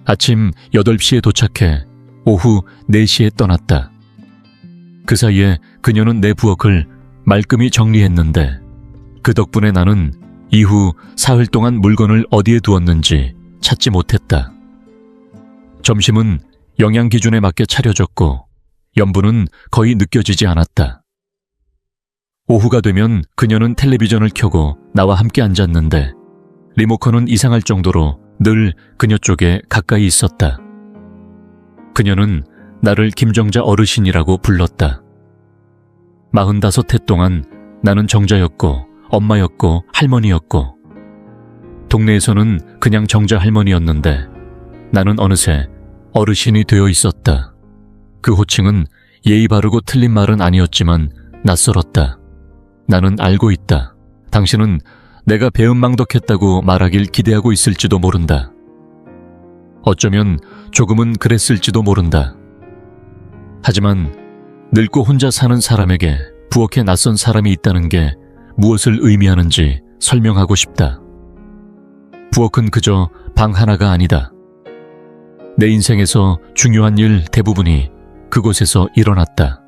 아침 8시에 도착해 오후 4시에 떠났다. 그 사이에 그녀는 내 부엌을 말끔히 정리했는데 그 덕분에 나는 이후 사흘 동안 물건을 어디에 두었는지 찾지 못했다. 점심은 영양 기준에 맞게 차려졌고 염분은 거의 느껴지지 않았다. 오후가 되면 그녀는 텔레비전을 켜고 나와 함께 앉았는데 리모컨은 이상할 정도로 늘 그녀 쪽에 가까이 있었다. 그녀는 나를 김정자 어르신이라고 불렀다. 45해 동안 나는 정자였고 엄마였고 할머니였고 동네에서는 그냥 정자 할머니였는데 나는 어느새 어르신이 되어 있었다. 그 호칭은 예의 바르고 틀린 말은 아니었지만 낯설었다. 나는 알고 있다. 당신은 내가 배은망덕했다고 말하길 기대하고 있을지도 모른다. 어쩌면 조금은 그랬을지도 모른다. 하지만 늙고 혼자 사는 사람에게 부엌에 낯선 사람이 있다는 게 무엇을 의미하는지 설명하고 싶다. 부엌은 그저 방 하나가 아니다. 내 인생에서 중요한 일 대부분이 그곳에서 일어났다.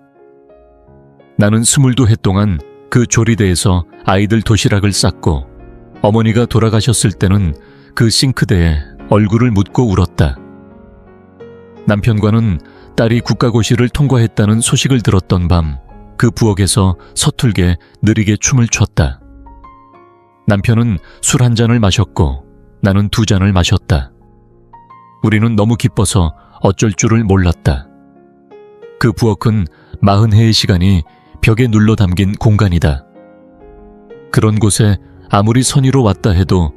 나는 22해 동안 그 조리대에서 아이들 도시락을 쌌고, 어머니가 돌아가셨을 때는 그 싱크대에 얼굴을 묻고 울었다. 남편과는 딸이 국가고시를 통과했다는 소식을 들었던 밤, 그 부엌에서 서툴게 느리게 춤을 췄다. 남편은 술 한 잔을 마셨고 나는 2잔을 마셨다. 우리는 너무 기뻐서 어쩔 줄을 몰랐다. 그 부엌은 40해의 시간이 벽에 눌러 담긴 공간이다. 그런 곳에 아무리 선의로 왔다 해도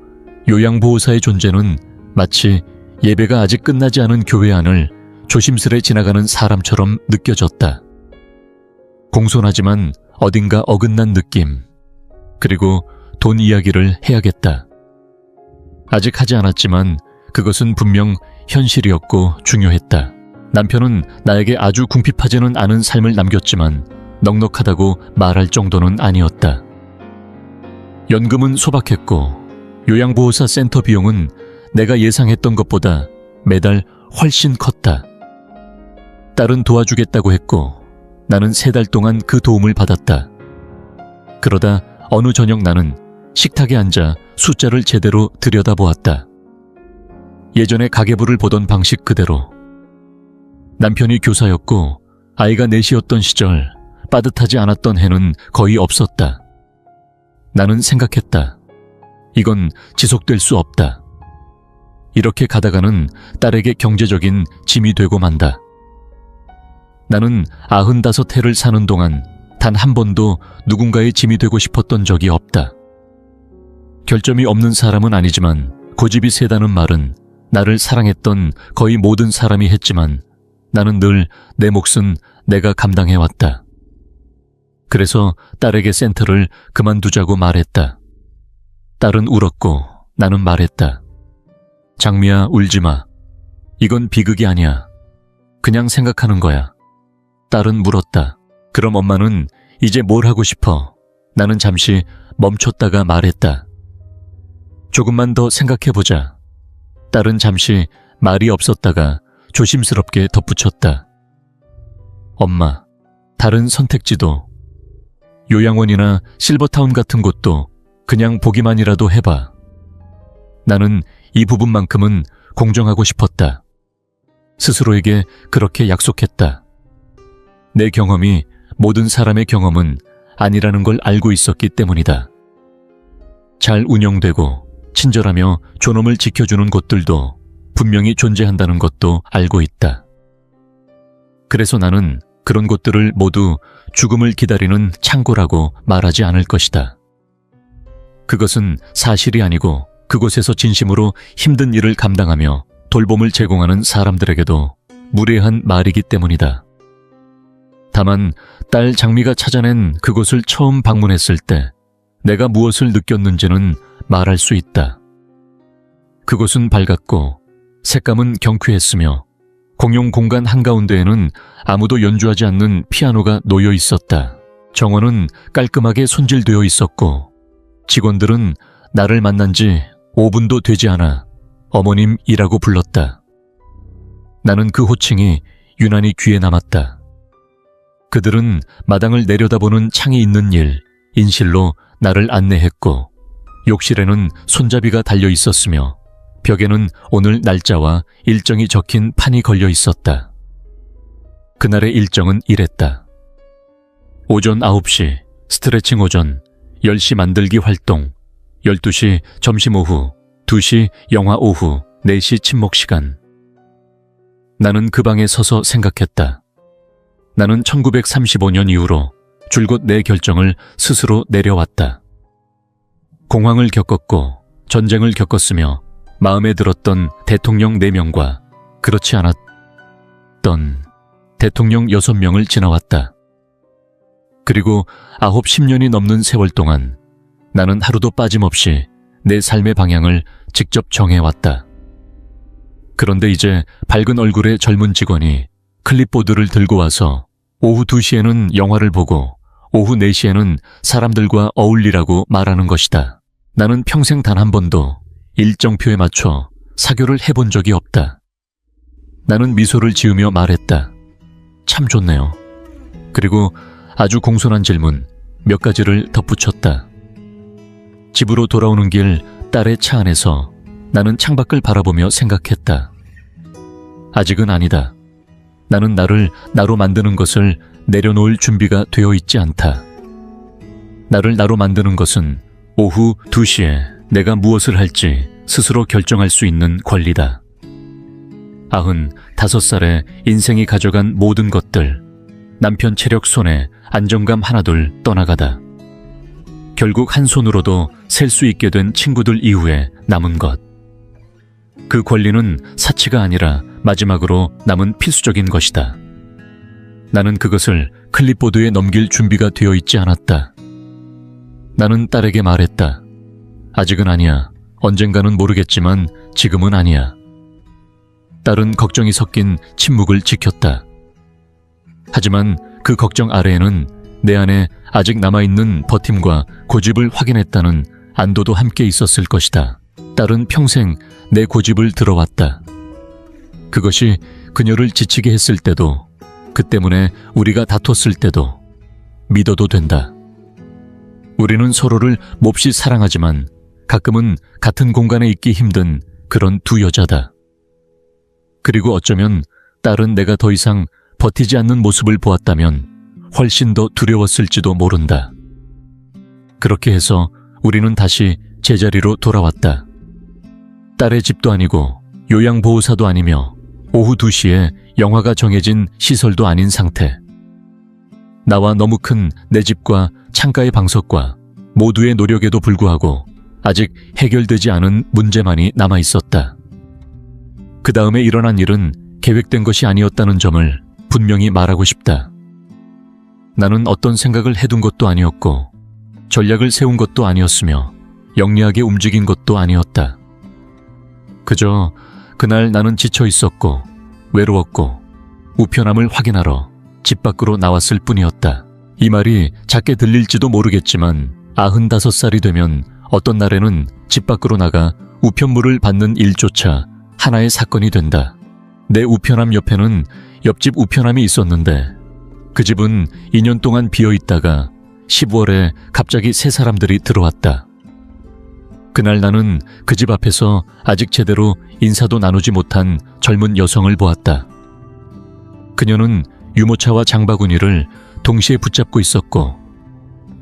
요양보호사의 존재는 마치 예배가 아직 끝나지 않은 교회 안을 조심스레 지나가는 사람처럼 느껴졌다. 공손하지만 어딘가 어긋난 느낌. 그리고 돈 이야기를 해야겠다. 아직 하지 않았지만 그것은 분명 현실이었고 중요했다. 남편은 나에게 아주 궁핍하지는 않은 삶을 남겼지만 넉넉하다고 말할 정도는 아니었다. 연금은 소박했고 요양보호사 센터 비용은 내가 예상했던 것보다 매달 훨씬 컸다. 딸은 도와주겠다고 했고 나는 3달 동안 그 도움을 받았다. 그러다 어느 저녁 나는 식탁에 앉아 숫자를 제대로 들여다보았다. 예전에 가계부를 보던 방식 그대로. 남편이 교사였고 아이가 넷이었던 시절 빠듯하지 않았던 해는 거의 없었다. 나는 생각했다. 이건 지속될 수 없다. 이렇게 가다가는 딸에게 경제적인 짐이 되고 만다. 나는 95해를 사는 동안 단 한 번도 누군가의 짐이 되고 싶었던 적이 없다. 결점이 없는 사람은 아니지만 고집이 세다는 말은 나를 사랑했던 거의 모든 사람이 했지만 나는 늘 내 몫은 내가 감당해왔다. 그래서 딸에게 센터를 그만두자고 말했다. 딸은 울었고 나는 말했다. 장미야, 울지마. 이건 비극이 아니야. 그냥 생각하는 거야. 딸은 물었다. 그럼 엄마는 이제 뭘 하고 싶어? 나는 잠시 멈췄다가 말했다. 조금만 더 생각해보자. 딸은 잠시 말이 없었다가 조심스럽게 덧붙였다. 엄마, 다른 선택지도, 요양원이나 실버타운 같은 곳도 그냥 보기만이라도 해봐. 나는 이 부분만큼은 공정하고 싶었다. 스스로에게 그렇게 약속했다. 내 경험이 모든 사람의 경험은 아니라는 걸 알고 있었기 때문이다. 잘 운영되고 친절하며 존엄을 지켜주는 곳들도 분명히 존재한다는 것도 알고 있다. 그래서 나는 그런 곳들을 모두 죽음을 기다리는 창고라고 말하지 않을 것이다. 그것은 사실이 아니고 그곳에서 진심으로 힘든 일을 감당하며 돌봄을 제공하는 사람들에게도 무례한 말이기 때문이다. 다만 딸 장미가 찾아낸 그곳을 처음 방문했을 때 내가 무엇을 느꼈는지는 말할 수 있다. 그곳은 밝았고 색감은 경쾌했으며 공용 공간 한가운데에는 아무도 연주하지 않는 피아노가 놓여 있었다. 정원은 깔끔하게 손질되어 있었고 직원들은 나를 만난 지 5분도 되지 않아 어머님이라고 불렀다. 나는 그 호칭이 유난히 귀에 남았다. 그들은 마당을 내려다보는 창이 있는 일, 인실로 나를 안내했고 욕실에는 손잡이가 달려 있었으며 벽에는 오늘 날짜와 일정이 적힌 판이 걸려 있었다. 그날의 일정은 이랬다. 오전 9시 스트레칭 오전, 10시 만들기 활동, 12시 점심 오후, 2시 영화 오후, 4시 친목 시간. 나는 그 방에 서서 생각했다. 나는 1935년 이후로 줄곧 내 결정을 스스로 내려왔다. 공황을 겪었고 전쟁을 겪었으며 마음에 들었던 대통령 4명과 그렇지 않았던 대통령 6명을 지나왔다. 그리고 10년이 넘는 세월 동안 나는 하루도 빠짐없이 내 삶의 방향을 직접 정해왔다. 그런데 이제 밝은 얼굴의 젊은 직원이 클립보드를 들고 와서 오후 2시에는 영화를 보고 오후 4시에는 사람들과 어울리라고 말하는 것이다. 나는 평생 단 한 번도 일정표에 맞춰 사교를 해본 적이 없다. 나는 미소를 지으며 말했다. 참 좋네요. 그리고 아주 공손한 질문 몇 가지를 덧붙였다. 집으로 돌아오는 길 딸의 차 안에서 나는 창밖을 바라보며 생각했다. 아직은 아니다. 나는 나를 나로 만드는 것을 내려놓을 준비가 되어 있지 않다. 나를 나로 만드는 것은 오후 2시에 내가 무엇을 할지 스스로 결정할 수 있는 권리다. 95살에 인생이 가져간 모든 것들, 남편 체력 손에 안정감 하나둘 떠나가다. 결국 한 손으로도 셀 수 있게 된 친구들 이후에 남은 것. 그 권리는 사치가 아니라 마지막으로 남은 필수적인 것이다. 나는 그것을 클립보드에 넘길 준비가 되어 있지 않았다. 나는 딸에게 말했다. 아직은 아니야. 언젠가는 모르겠지만 지금은 아니야. 딸은 걱정이 섞인 침묵을 지켰다. 하지만 그 걱정 아래에는 내 안에 아직 남아있는 버팀과 고집을 확인했다는 안도도 함께 있었을 것이다. 딸은 평생 내 고집을 들어왔다. 그것이 그녀를 지치게 했을 때도, 그 때문에 우리가 다퉜을 때도 믿어도 된다. 우리는 서로를 몹시 사랑하지만 가끔은 같은 공간에 있기 힘든 그런 두 여자다. 그리고 어쩌면 딸은 내가 더 이상 버티지 않는 모습을 보았다면 훨씬 더 두려웠을지도 모른다. 그렇게 해서 우리는 다시 제자리로 돌아왔다. 딸의 집도 아니고 요양보호사도 아니며 오후 2시에 영화가 정해진 시설도 아닌 상태. 나와 너무 큰 내 집과 창가의 방석과 모두의 노력에도 불구하고 아직 해결되지 않은 문제만이 남아있었다. 그 다음에 일어난 일은 계획된 것이 아니었다는 점을 분명히 말하고 싶다. 나는 어떤 생각을 해둔 것도 아니었고 전략을 세운 것도 아니었으며 영리하게 움직인 것도 아니었다. 그저 그날 나는 지쳐 있었고 외로웠고 우편함을 확인하러 집 밖으로 나왔을 뿐이었다. 이 말이 작게 들릴지도 모르겠지만 95살이 되면 어떤 날에는 집 밖으로 나가 우편물을 받는 일조차 하나의 사건이 된다. 내 우편함 옆에는 옆집 우편함이 있었는데 그 집은 2년 동안 비어있다가 15월에 갑자기 새 사람들이 들어왔다. 그날 나는 그 집 앞에서 아직 제대로 인사도 나누지 못한 젊은 여성을 보았다. 그녀는 유모차와 장바구니를 동시에 붙잡고 있었고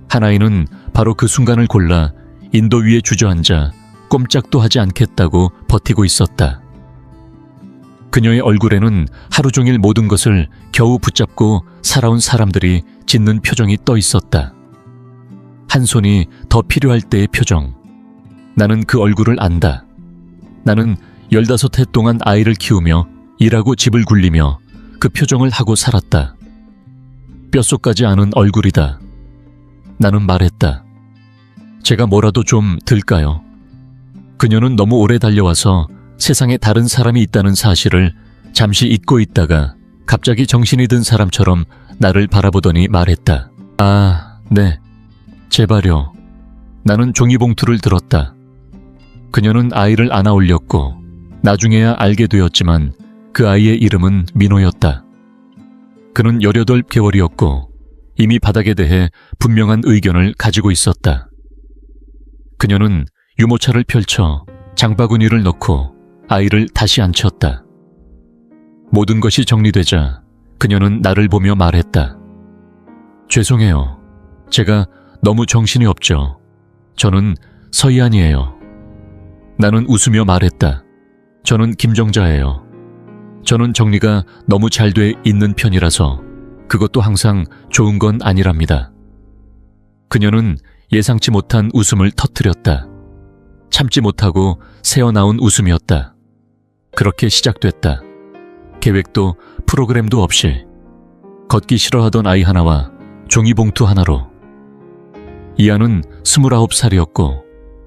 한 아이는 바로 그 순간을 골라 인도 위에 주저앉아 꼼짝도 하지 않겠다고 버티고 있었다. 그녀의 얼굴에는 하루 종일 모든 것을 겨우 붙잡고 살아온 사람들이 짓는 표정이 떠 있었다. 한 손이 더 필요할 때의 표정. 나는 그 얼굴을 안다. 나는 15해 동안 아이를 키우며 일하고 집을 굴리며 그 표정을 하고 살았다. 뼛속까지 아는 얼굴이다. 나는 말했다. 제가 뭐라도 좀 들까요? 그녀는 너무 오래 달려와서 세상에 다른 사람이 있다는 사실을 잠시 잊고 있다가 갑자기 정신이 든 사람처럼 나를 바라보더니 말했다. 아, 네. 제발요. 나는 종이봉투를 들었다. 그녀는 아이를 안아 올렸고 나중에야 알게 되었지만 그 아이의 이름은 민호였다. 그는 18개월이었고 이미 바닥에 대해 분명한 의견을 가지고 있었다. 그녀는 유모차를 펼쳐 장바구니를 넣고 아이를 다시 앉혔다. 모든 것이 정리되자 그녀는 나를 보며 말했다. 죄송해요. 제가 너무 정신이 없죠. 저는 서희안이에요. 나는 웃으며 말했다. 저는 김정자예요. 저는 정리가 너무 잘 돼 있는 편이라서 그것도 항상 좋은 건 아니랍니다. 그녀는 예상치 못한 웃음을 터뜨렸다. 참지 못하고 새어나온 웃음이었다. 그렇게 시작됐다. 계획도 프로그램도 없이 걷기 싫어하던 아이 하나와 종이봉투 하나로. 이안은 29살이었고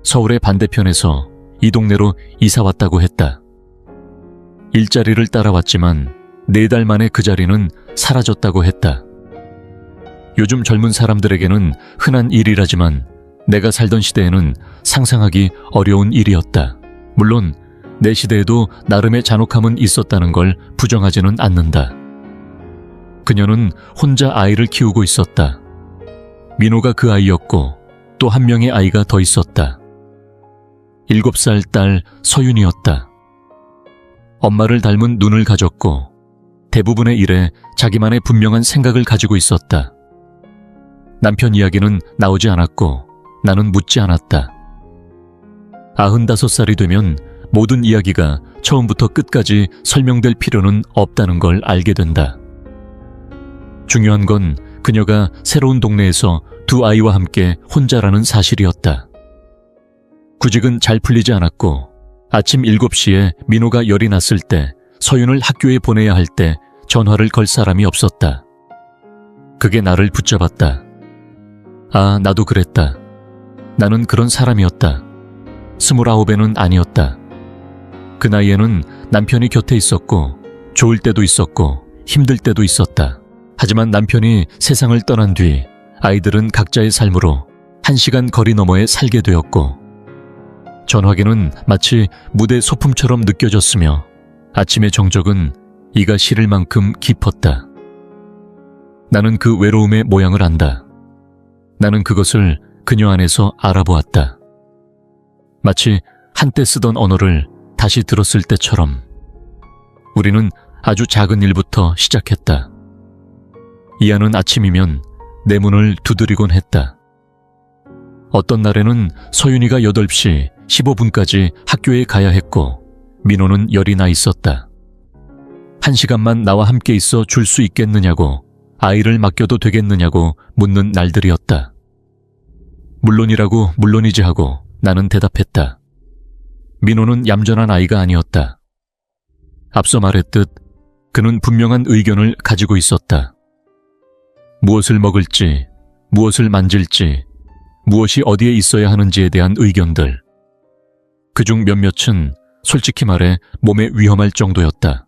서울의 반대편에서 이 동네로 이사 왔다고 했다. 일자리를 따라왔지만 4달 만에 그 자리는 사라졌다고 했다. 요즘 젊은 사람들에게는 흔한 일이라지만 내가 살던 시대에는 상상하기 어려운 일이었다. 물론 내 시대에도 나름의 잔혹함은 있었다는 걸 부정하지는 않는다. 그녀는 혼자 아이를 키우고 있었다. 민호가 그 아이였고 또 한 명의 아이가 더 있었다. 7살 딸 서윤이었다. 엄마를 닮은 눈을 가졌고 대부분의 일에 자기만의 분명한 생각을 가지고 있었다. 남편 이야기는 나오지 않았고 나는 묻지 않았다. 95살이 되면 모든 이야기가 처음부터 끝까지 설명될 필요는 없다는 걸 알게 된다. 중요한 건 그녀가 새로운 동네에서 2 아이와 함께 혼자라는 사실이었다. 구직은 잘 풀리지 않았고 아침 7시에 민호가 열이 났을 때 서윤을 학교에 보내야 할 때 전화를 걸 사람이 없었다. 그게 나를 붙잡았다. 아, 나도 그랬다. 나는 그런 사람이었다. 29에는 아니었다. 그 나이에는 남편이 곁에 있었고 좋을 때도 있었고 힘들 때도 있었다. 하지만 남편이 세상을 떠난 뒤 아이들은 각자의 삶으로 1시간 거리 너머에 살게 되었고 전화기는 마치 무대 소품처럼 느껴졌으며 아침의 정적은 이가 시릴 만큼 깊었다. 나는 그 외로움의 모양을 안다. 나는 그것을 그녀 안에서 알아보았다. 마치 한때 쓰던 언어를 다시 들었을 때처럼 우리는 아주 작은 일부터 시작했다. 이하는 아침이면 내 문을 두드리곤 했다. 어떤 날에는 서윤이가 8시 15분까지 학교에 가야 했고 민호는 열이 나 있었다. 1시간만 나와 함께 있어 줄 수 있겠느냐고 아이를 맡겨도 되겠느냐고 묻는 날들이었다. 물론이라고 물론이지 하고 나는 대답했다. 민호는 얌전한 아이가 아니었다. 앞서 말했듯 그는 분명한 의견을 가지고 있었다. 무엇을 먹을지, 무엇을 만질지, 무엇이 어디에 있어야 하는지에 대한 의견들. 그중 몇몇은 솔직히 말해 몸에 위험할 정도였다.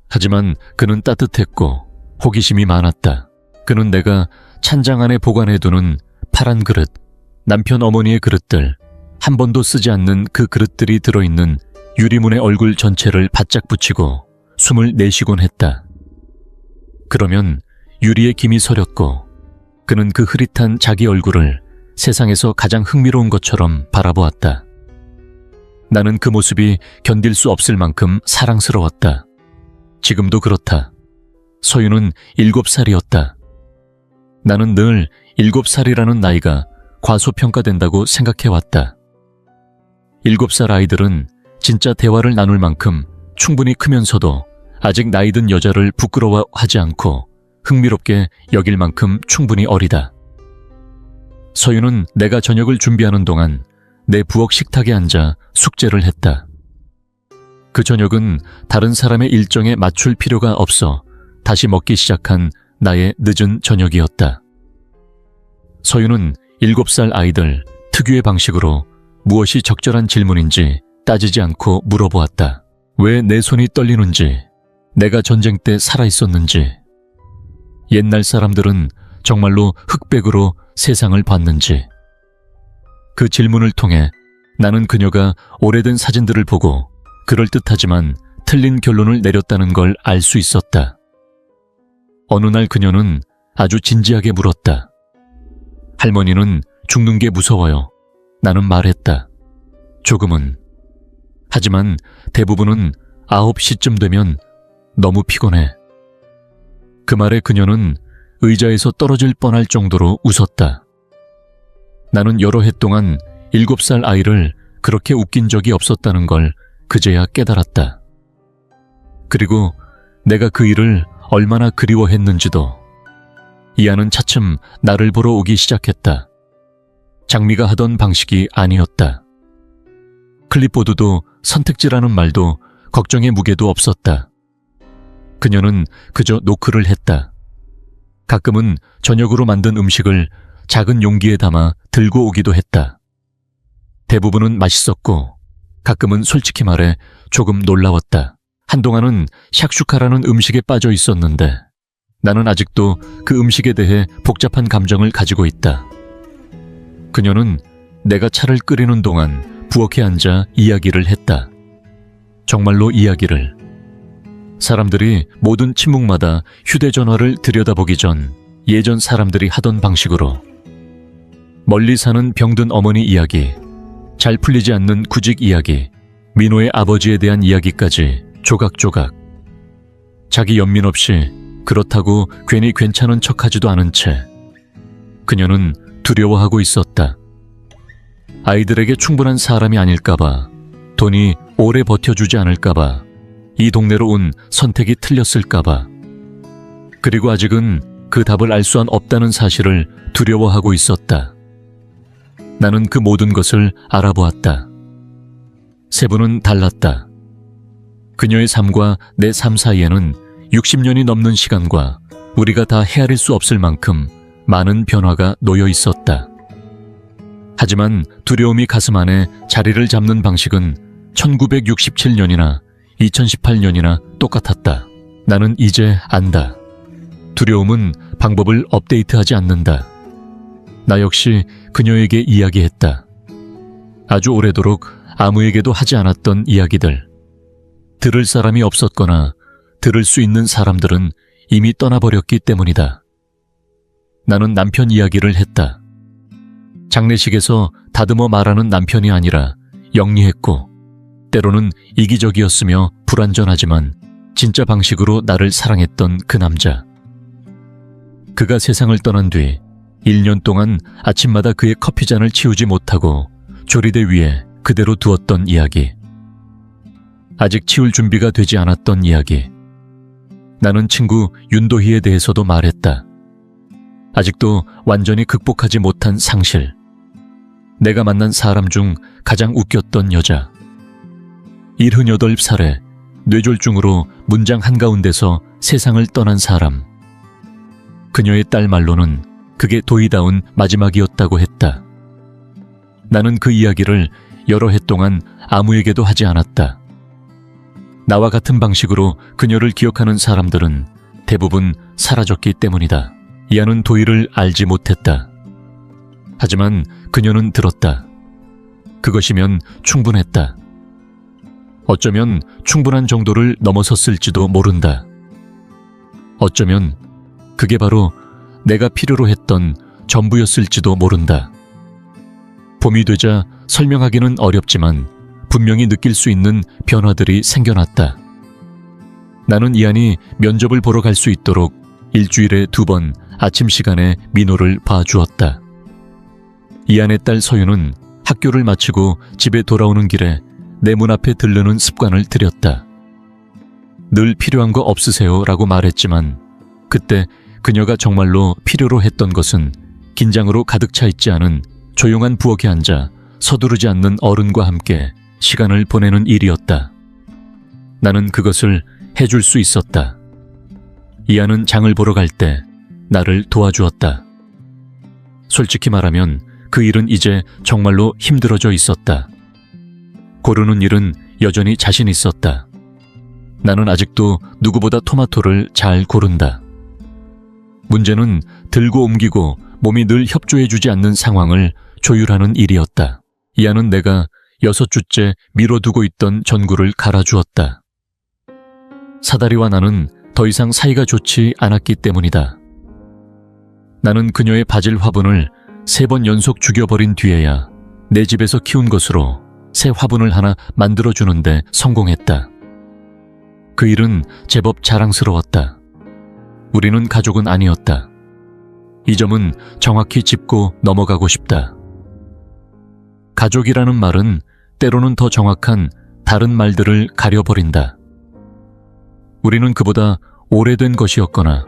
하지만 그는 따뜻했고 호기심이 많았다. 그는 내가 찬장 안에 보관해두는 파란 그릇, 남편 어머니의 그릇들, 한 번도 쓰지 않는 그 그릇들이 들어있는 유리문의 얼굴 전체를 바짝 붙이고 숨을 내쉬곤 했다. 그러면 유리에 김이 서렸고 그는 그 흐릿한 자기 얼굴을 세상에서 가장 흥미로운 것처럼 바라보았다. 나는 그 모습이 견딜 수 없을 만큼 사랑스러웠다. 지금도 그렇다. 서윤은 7살이었다. 나는 늘 7살이라는 나이가 과소평가된다고 생각해왔다. 7살 아이들은 진짜 대화를 나눌 만큼 충분히 크면서도 아직 나이든 여자를 부끄러워하지 않고 흥미롭게 여길 만큼 충분히 어리다. 서윤은 내가 저녁을 준비하는 동안 내 부엌 식탁에 앉아 숙제를 했다. 그 저녁은 다른 사람의 일정에 맞출 필요가 없어 다시 먹기 시작한 나의 늦은 저녁이었다. 서윤은 7살 아이들 특유의 방식으로 무엇이 적절한 질문인지 따지지 않고 물어보았다. 왜 내 손이 떨리는지, 내가 전쟁 때 살아있었는지, 옛날 사람들은 정말로 흑백으로 세상을 봤는지. 그 질문을 통해 나는 그녀가 오래된 사진들을 보고 그럴듯하지만 틀린 결론을 내렸다는 걸 알 수 있었다. 어느 날 그녀는 아주 진지하게 물었다. 할머니는 죽는 게 무서워요. 나는 말했다. 조금은. 하지만 대부분은 9시쯤 되면 너무 피곤해. 그 말에 그녀는 의자에서 떨어질 뻔할 정도로 웃었다. 나는 여러 해 동안 7살 아이를 그렇게 웃긴 적이 없었다는 걸 그제야 깨달았다. 그리고 내가 그 일을 얼마나 그리워했는지도. 이하는 차츰 나를 보러 오기 시작했다. 장미가 하던 방식이 아니었다. 클립보드도 선택지라는 말도 걱정의 무게도 없었다. 그녀는 그저 노크를 했다. 가끔은 저녁으로 만든 음식을 작은 용기에 담아 들고 오기도 했다. 대부분은 맛있었고 가끔은 솔직히 말해 조금 놀라웠다. 한동안은 샥슈카라는 음식에 빠져 있었는데 나는 아직도 그 음식에 대해 복잡한 감정을 가지고 있다. 그녀는 내가 차를 끓이는 동안 부엌에 앉아 이야기를 했다. 정말로 이야기를. 사람들이 모든 침묵마다 휴대전화를 들여다보기 전 예전 사람들이 하던 방식으로. 멀리 사는 병든 어머니 이야기, 잘 풀리지 않는 구직 이야기, 민호의 아버지에 대한 이야기까지 조각조각. 자기 연민 없이 그렇다고 괜히 괜찮은 척하지도 않은 채 그녀는 두려워하고 있었다. 아이들에게 충분한 사람이 아닐까봐, 돈이 오래 버텨주지 않을까봐, 이 동네로 온 선택이 틀렸을까봐, 그리고 아직은 그 답을 알 수 없다는 사실을 두려워하고 있었다. 나는 그 모든 것을 알아보았다. 세부는 달랐다. 그녀의 삶과 내 삶 사이에는 60년이 넘는 시간과 우리가 다 헤아릴 수 없을 만큼 많은 변화가 놓여 있었다. 하지만 두려움이 가슴 안에 자리를 잡는 방식은 1967년이나 2018년이나 똑같았다. 나는 이제 안다. 두려움은 방법을 업데이트하지 않는다. 나 역시 그녀에게 이야기했다. 아주 오래도록 아무에게도 하지 않았던 이야기들. 들을 사람이 없었거나 들을 수 있는 사람들은 이미 떠나버렸기 때문이다. 나는 남편 이야기를 했다. 장례식에서 다듬어 말하는 남편이 아니라 영리했고 때로는 이기적이었으며 불완전하지만 진짜 방식으로 나를 사랑했던 그 남자. 그가 세상을 떠난 뒤 1년 동안 아침마다 그의 커피잔을 치우지 못하고 조리대 위에 그대로 두었던 이야기. 아직 치울 준비가 되지 않았던 이야기. 나는 친구 윤도희에 대해서도 말했다. 아직도 완전히 극복하지 못한 상실. 내가 만난 사람 중 가장 웃겼던 여자. 78살에 뇌졸중으로 문장 한가운데서 세상을 떠난 사람. 그녀의 딸 말로는 그게 도희다운 마지막이었다고 했다. 나는 그 이야기를 여러 해 동안 아무에게도 하지 않았다. 나와 같은 방식으로 그녀를 기억하는 사람들은 대부분 사라졌기 때문이다. 이하는 도희를 알지 못했다. 하지만 그녀는 들었다. 그것이면 충분했다. 어쩌면 충분한 정도를 넘어섰을지도 모른다. 어쩌면 그게 바로 내가 필요로 했던 전부였을지도 모른다. 봄이 되자 설명하기는 어렵지만 분명히 느낄 수 있는 변화들이 생겨났다. 나는 이한이 면접을 보러 갈 수 있도록 일주일에 2번 아침 시간에 민호를 봐주었다. 이한의 딸 서유는 학교를 마치고 집에 돌아오는 길에 내 문 앞에 들르는 습관을 들였다. 늘 필요한 거 없으세요? 라고 말했지만 그때 그녀가 정말로 필요로 했던 것은 긴장으로 가득 차 있지 않은 조용한 부엌에 앉아 서두르지 않는 어른과 함께 시간을 보내는 일이었다. 나는 그것을 해줄 수 있었다. 이하는 장을 보러 갈 때 나를 도와주었다. 솔직히 말하면 그 일은 이제 정말로 힘들어져 있었다. 고르는 일은 여전히 자신 있었다. 나는 아직도 누구보다 토마토를 잘 고른다. 문제는 들고 옮기고 몸이 늘 협조해주지 않는 상황을 조율하는 일이었다. 이하는 내가 6주째 미뤄두고 있던 전구를 갈아주었다. 사다리와 나는 더 이상 사이가 좋지 않았기 때문이다. 나는 그녀의 바질 화분을 3번 연속 죽여버린 뒤에야 내 집에서 키운 것으로 새 화분을 하나 만들어주는데 성공했다. 그 일은 제법 자랑스러웠다. 우리는 가족은 아니었다. 이 점은 정확히 짚고 넘어가고 싶다. 가족이라는 말은 때로는 더 정확한 다른 말들을 가려버린다. 우리는 그보다 오래된 것이었거나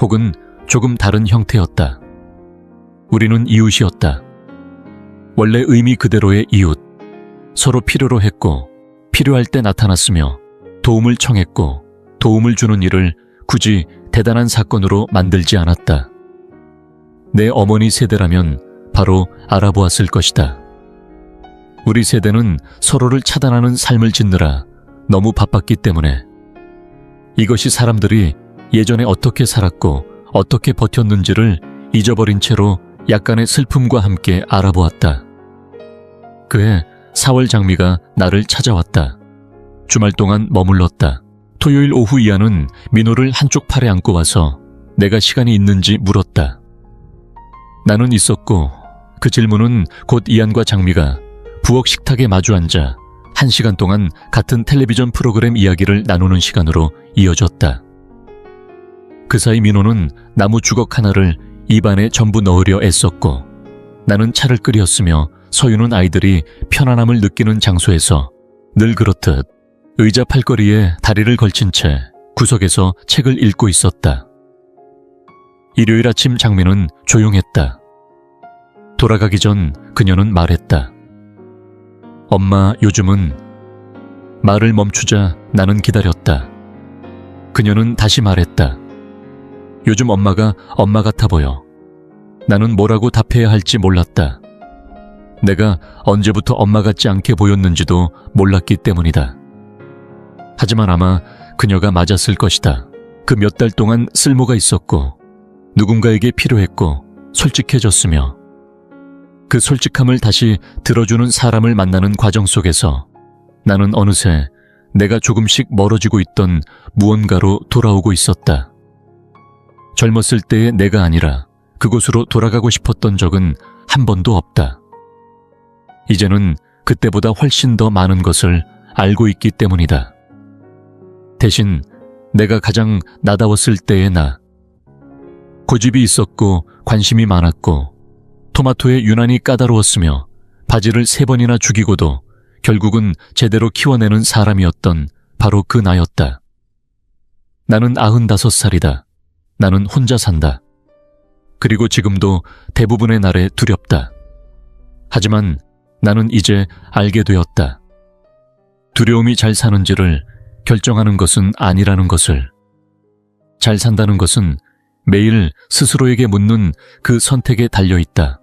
혹은 조금 다른 형태였다. 우리는 이웃이었다. 원래 의미 그대로의 이웃. 서로 필요로 했고 필요할 때 나타났으며 도움을 청했고 도움을 주는 일을 굳이 대단한 사건으로 만들지 않았다. 내 어머니 세대라면 바로 알아보았을 것이다. 우리 세대는 서로를 차단하는 삶을 짓느라 너무 바빴기 때문에 이것이 사람들이 예전에 어떻게 살았고 어떻게 버텼는지를 잊어버린 채로 약간의 슬픔과 함께 알아보았다. 그해 4월 장미가 나를 찾아왔다. 주말 동안 머물렀다. 토요일 오후 이하는 민호를 한쪽 팔에 안고 와서 내가 시간이 있는지 물었다. 나는 있었고 그 질문은 곧 이한과 장미가 부엌 식탁에 마주 앉아 1시간 동안 같은 텔레비전 프로그램 이야기를 나누는 시간으로 이어졌다. 그 사이 민호는 나무 주걱 하나를 입안에 전부 넣으려 애썼고 나는 차를 끓였으며 서유는 아이들이 편안함을 느끼는 장소에서 늘 그렇듯 의자 팔걸이에 다리를 걸친 채 구석에서 책을 읽고 있었다. 일요일 아침 장미는 조용했다. 돌아가기 전 그녀는 말했다. 엄마, 요즘은... 말을 멈추자 나는 기다렸다. 그녀는 다시 말했다. 요즘 엄마가 엄마 같아 보여. 나는 뭐라고 답해야 할지 몰랐다. 내가 언제부터 엄마 같지 않게 보였는지도 몰랐기 때문이다. 하지만 아마 그녀가 맞았을 것이다. 그 몇 달 동안 쓸모가 있었고 누군가에게 필요했고 솔직해졌으며 그 솔직함을 다시 들어주는 사람을 만나는 과정 속에서 나는 어느새 내가 조금씩 멀어지고 있던 무언가로 돌아오고 있었다. 젊었을 때의 내가 아니라 그곳으로 돌아가고 싶었던 적은 한 번도 없다. 이제는 그때보다 훨씬 더 많은 것을 알고 있기 때문이다. 대신 내가 가장 나다웠을 때의 나. 고집이 있었고 관심이 많았고 토마토에 유난히 까다로웠으며 바지를 3번이나 죽이고도 결국은 제대로 키워내는 사람이었던 바로 그 나였다. 나는 95살이다. 나는 혼자 산다. 그리고 지금도 대부분의 날에 두렵다. 하지만 나는 이제 알게 되었다. 두려움이 잘 사는지를 결정하는 것은 아니라는 것을. 잘 산다는 것은 매일 스스로에게 묻는 그 선택에 달려있다.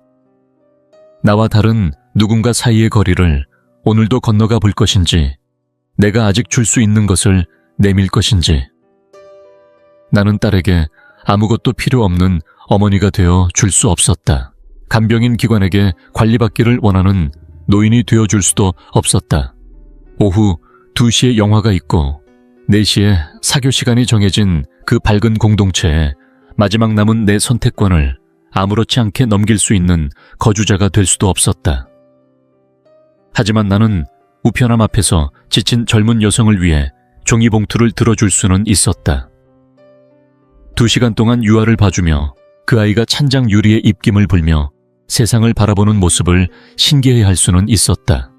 나와 다른 누군가 사이의 거리를 오늘도 건너가 볼 것인지, 내가 아직 줄 수 있는 것을 내밀 것인지. 나는 딸에게 아무것도 필요 없는 어머니가 되어 줄 수 없었다. 간병인 기관에게 관리받기를 원하는 노인이 되어줄 수도 없었다. 오후 2시에 영화가 있고 4시에 사교 시간이 정해진 그 밝은 공동체에 마지막 남은 내 선택권을 아무렇지 않게 넘길 수 있는 거주자가 될 수도 없었다. 하지만 나는 우편함 앞에서 지친 젊은 여성을 위해 종이봉투를 들어줄 수는 있었다. 2시간 동안 유아를 봐주며 그 아이가 찬장 유리에 입김을 불며 세상을 바라보는 모습을 신기해할 수는 있었다.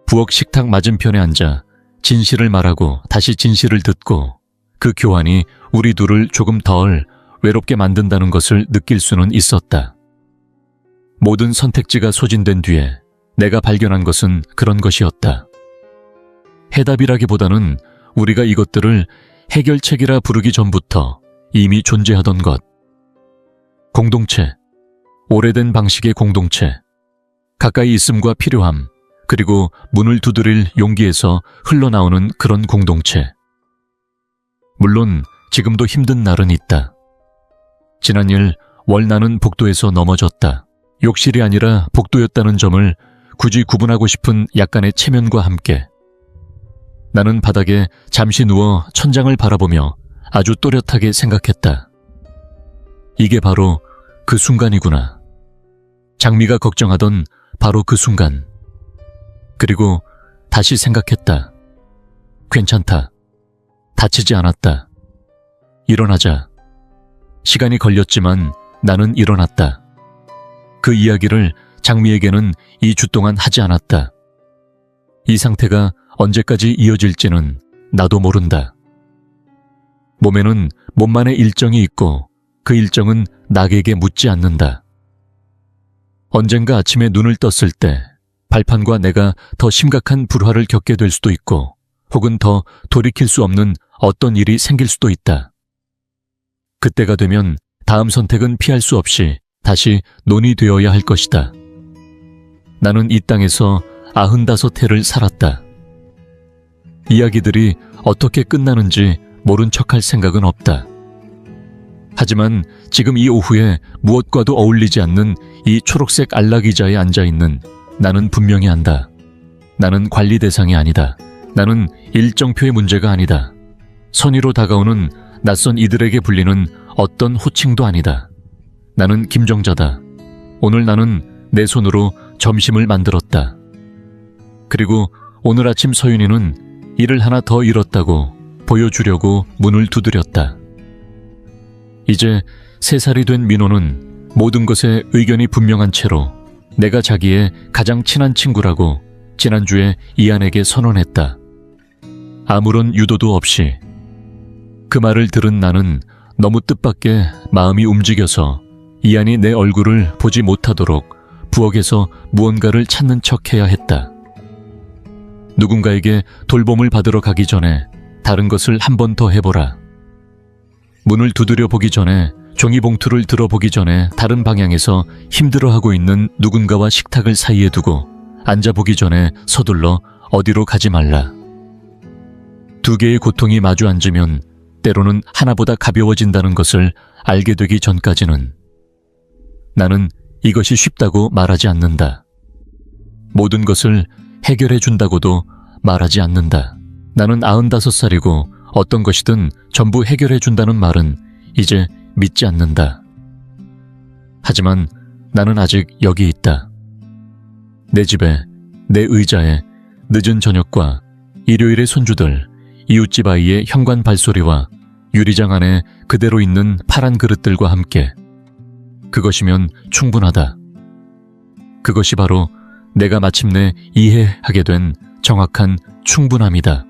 부엌 식탁 맞은편에 앉아 진실을 말하고 다시 진실을 듣고 그 교환이 우리 둘을 조금 덜 외롭게 만든다는 것을 느낄 수는 있었다. 모든 선택지가 소진된 뒤에 내가 발견한 것은 그런 것이었다. 해답이라기보다는 우리가 이것들을 해결책이라 부르기 전부터 이미 존재하던 것. 공동체, 오래된 방식의 공동체, 가까이 있음과 필요함, 그리고 문을 두드릴 용기에서 흘러나오는 그런 공동체. 물론 지금도 힘든 날은 있다. 지난 일 월나는 복도에서 넘어졌다. 욕실이 아니라 복도였다는 점을 굳이 구분하고 싶은 약간의 체면과 함께 나는 바닥에 잠시 누워 천장을 바라보며 아주 또렷하게 생각했다. 이게 바로 그 순간이구나. 장미가 걱정하던 바로 그 순간. 그리고 다시 생각했다. 괜찮다. 다치지 않았다. 일어나자. 시간이 걸렸지만 나는 일어났다. 그 이야기를 장미에게는 2주 동안 하지 않았다. 이 상태가 언제까지 이어질지는 나도 모른다. 몸에는 몸만의 일정이 있고 그 일정은 낙에게 묻지 않는다. 언젠가 아침에 눈을 떴을 때 발판과 내가 더 심각한 불화를 겪게 될 수도 있고 혹은 더 돌이킬 수 없는 어떤 일이 생길 수도 있다. 그때가 되면 다음 선택은 피할 수 없이 다시 논의되어야 할 것이다. 나는 이 땅에서 95해를 살았다. 이야기들이 어떻게 끝나는지 모른 척할 생각은 없다. 하지만 지금 이 오후에 무엇과도 어울리지 않는 이 초록색 안락의자에 앉아있는 나는 분명히 안다. 나는 관리 대상이 아니다. 나는 일정표의 문제가 아니다. 선의로 다가오는 낯선 이들에게 불리는 어떤 호칭도 아니다. 나는 김정자다. 오늘 나는 내 손으로 점심을 만들었다. 그리고 오늘 아침 서윤이는 일을 하나 더 잃었다고 보여주려고 문을 두드렸다. 이제 3살이 된 민호는 모든 것에 의견이 분명한 채로 내가 자기의 가장 친한 친구라고 지난주에 이안에게 선언했다. 아무런 유도도 없이. 그 말을 들은 나는 너무 뜻밖의 마음이 움직여서 이안이 내 얼굴을 보지 못하도록 부엌에서 무언가를 찾는 척해야 했다. 누군가에게 돌봄을 받으러 가기 전에 다른 것을 한 번 더 해보라. 문을 두드려 보기 전에, 종이봉투를 들어보기 전에 다른 방향에서 힘들어하고 있는 누군가와 식탁을 사이에 두고 앉아보기 전에 서둘러 어디로 가지 말라. 2개의 고통이 마주 앉으면 때로는 하나보다 가벼워진다는 것을 알게 되기 전까지는 나는 이것이 쉽다고 말하지 않는다. 모든 것을 해결해 준다고도 말하지 않는다. 나는 95살이고 어떤 것이든 전부 해결해 준다는 말은 이제 믿지 않는다. 하지만 나는 아직 여기 있다. 내 집에, 내 의자에 늦은 저녁과 일요일의 손주들, 이웃집 아이의 현관 발소리와 유리장 안에 그대로 있는 파란 그릇들과 함께. 그것이면 충분하다. 그것이 바로 내가 마침내 이해하게 된 정확한 충분함이다.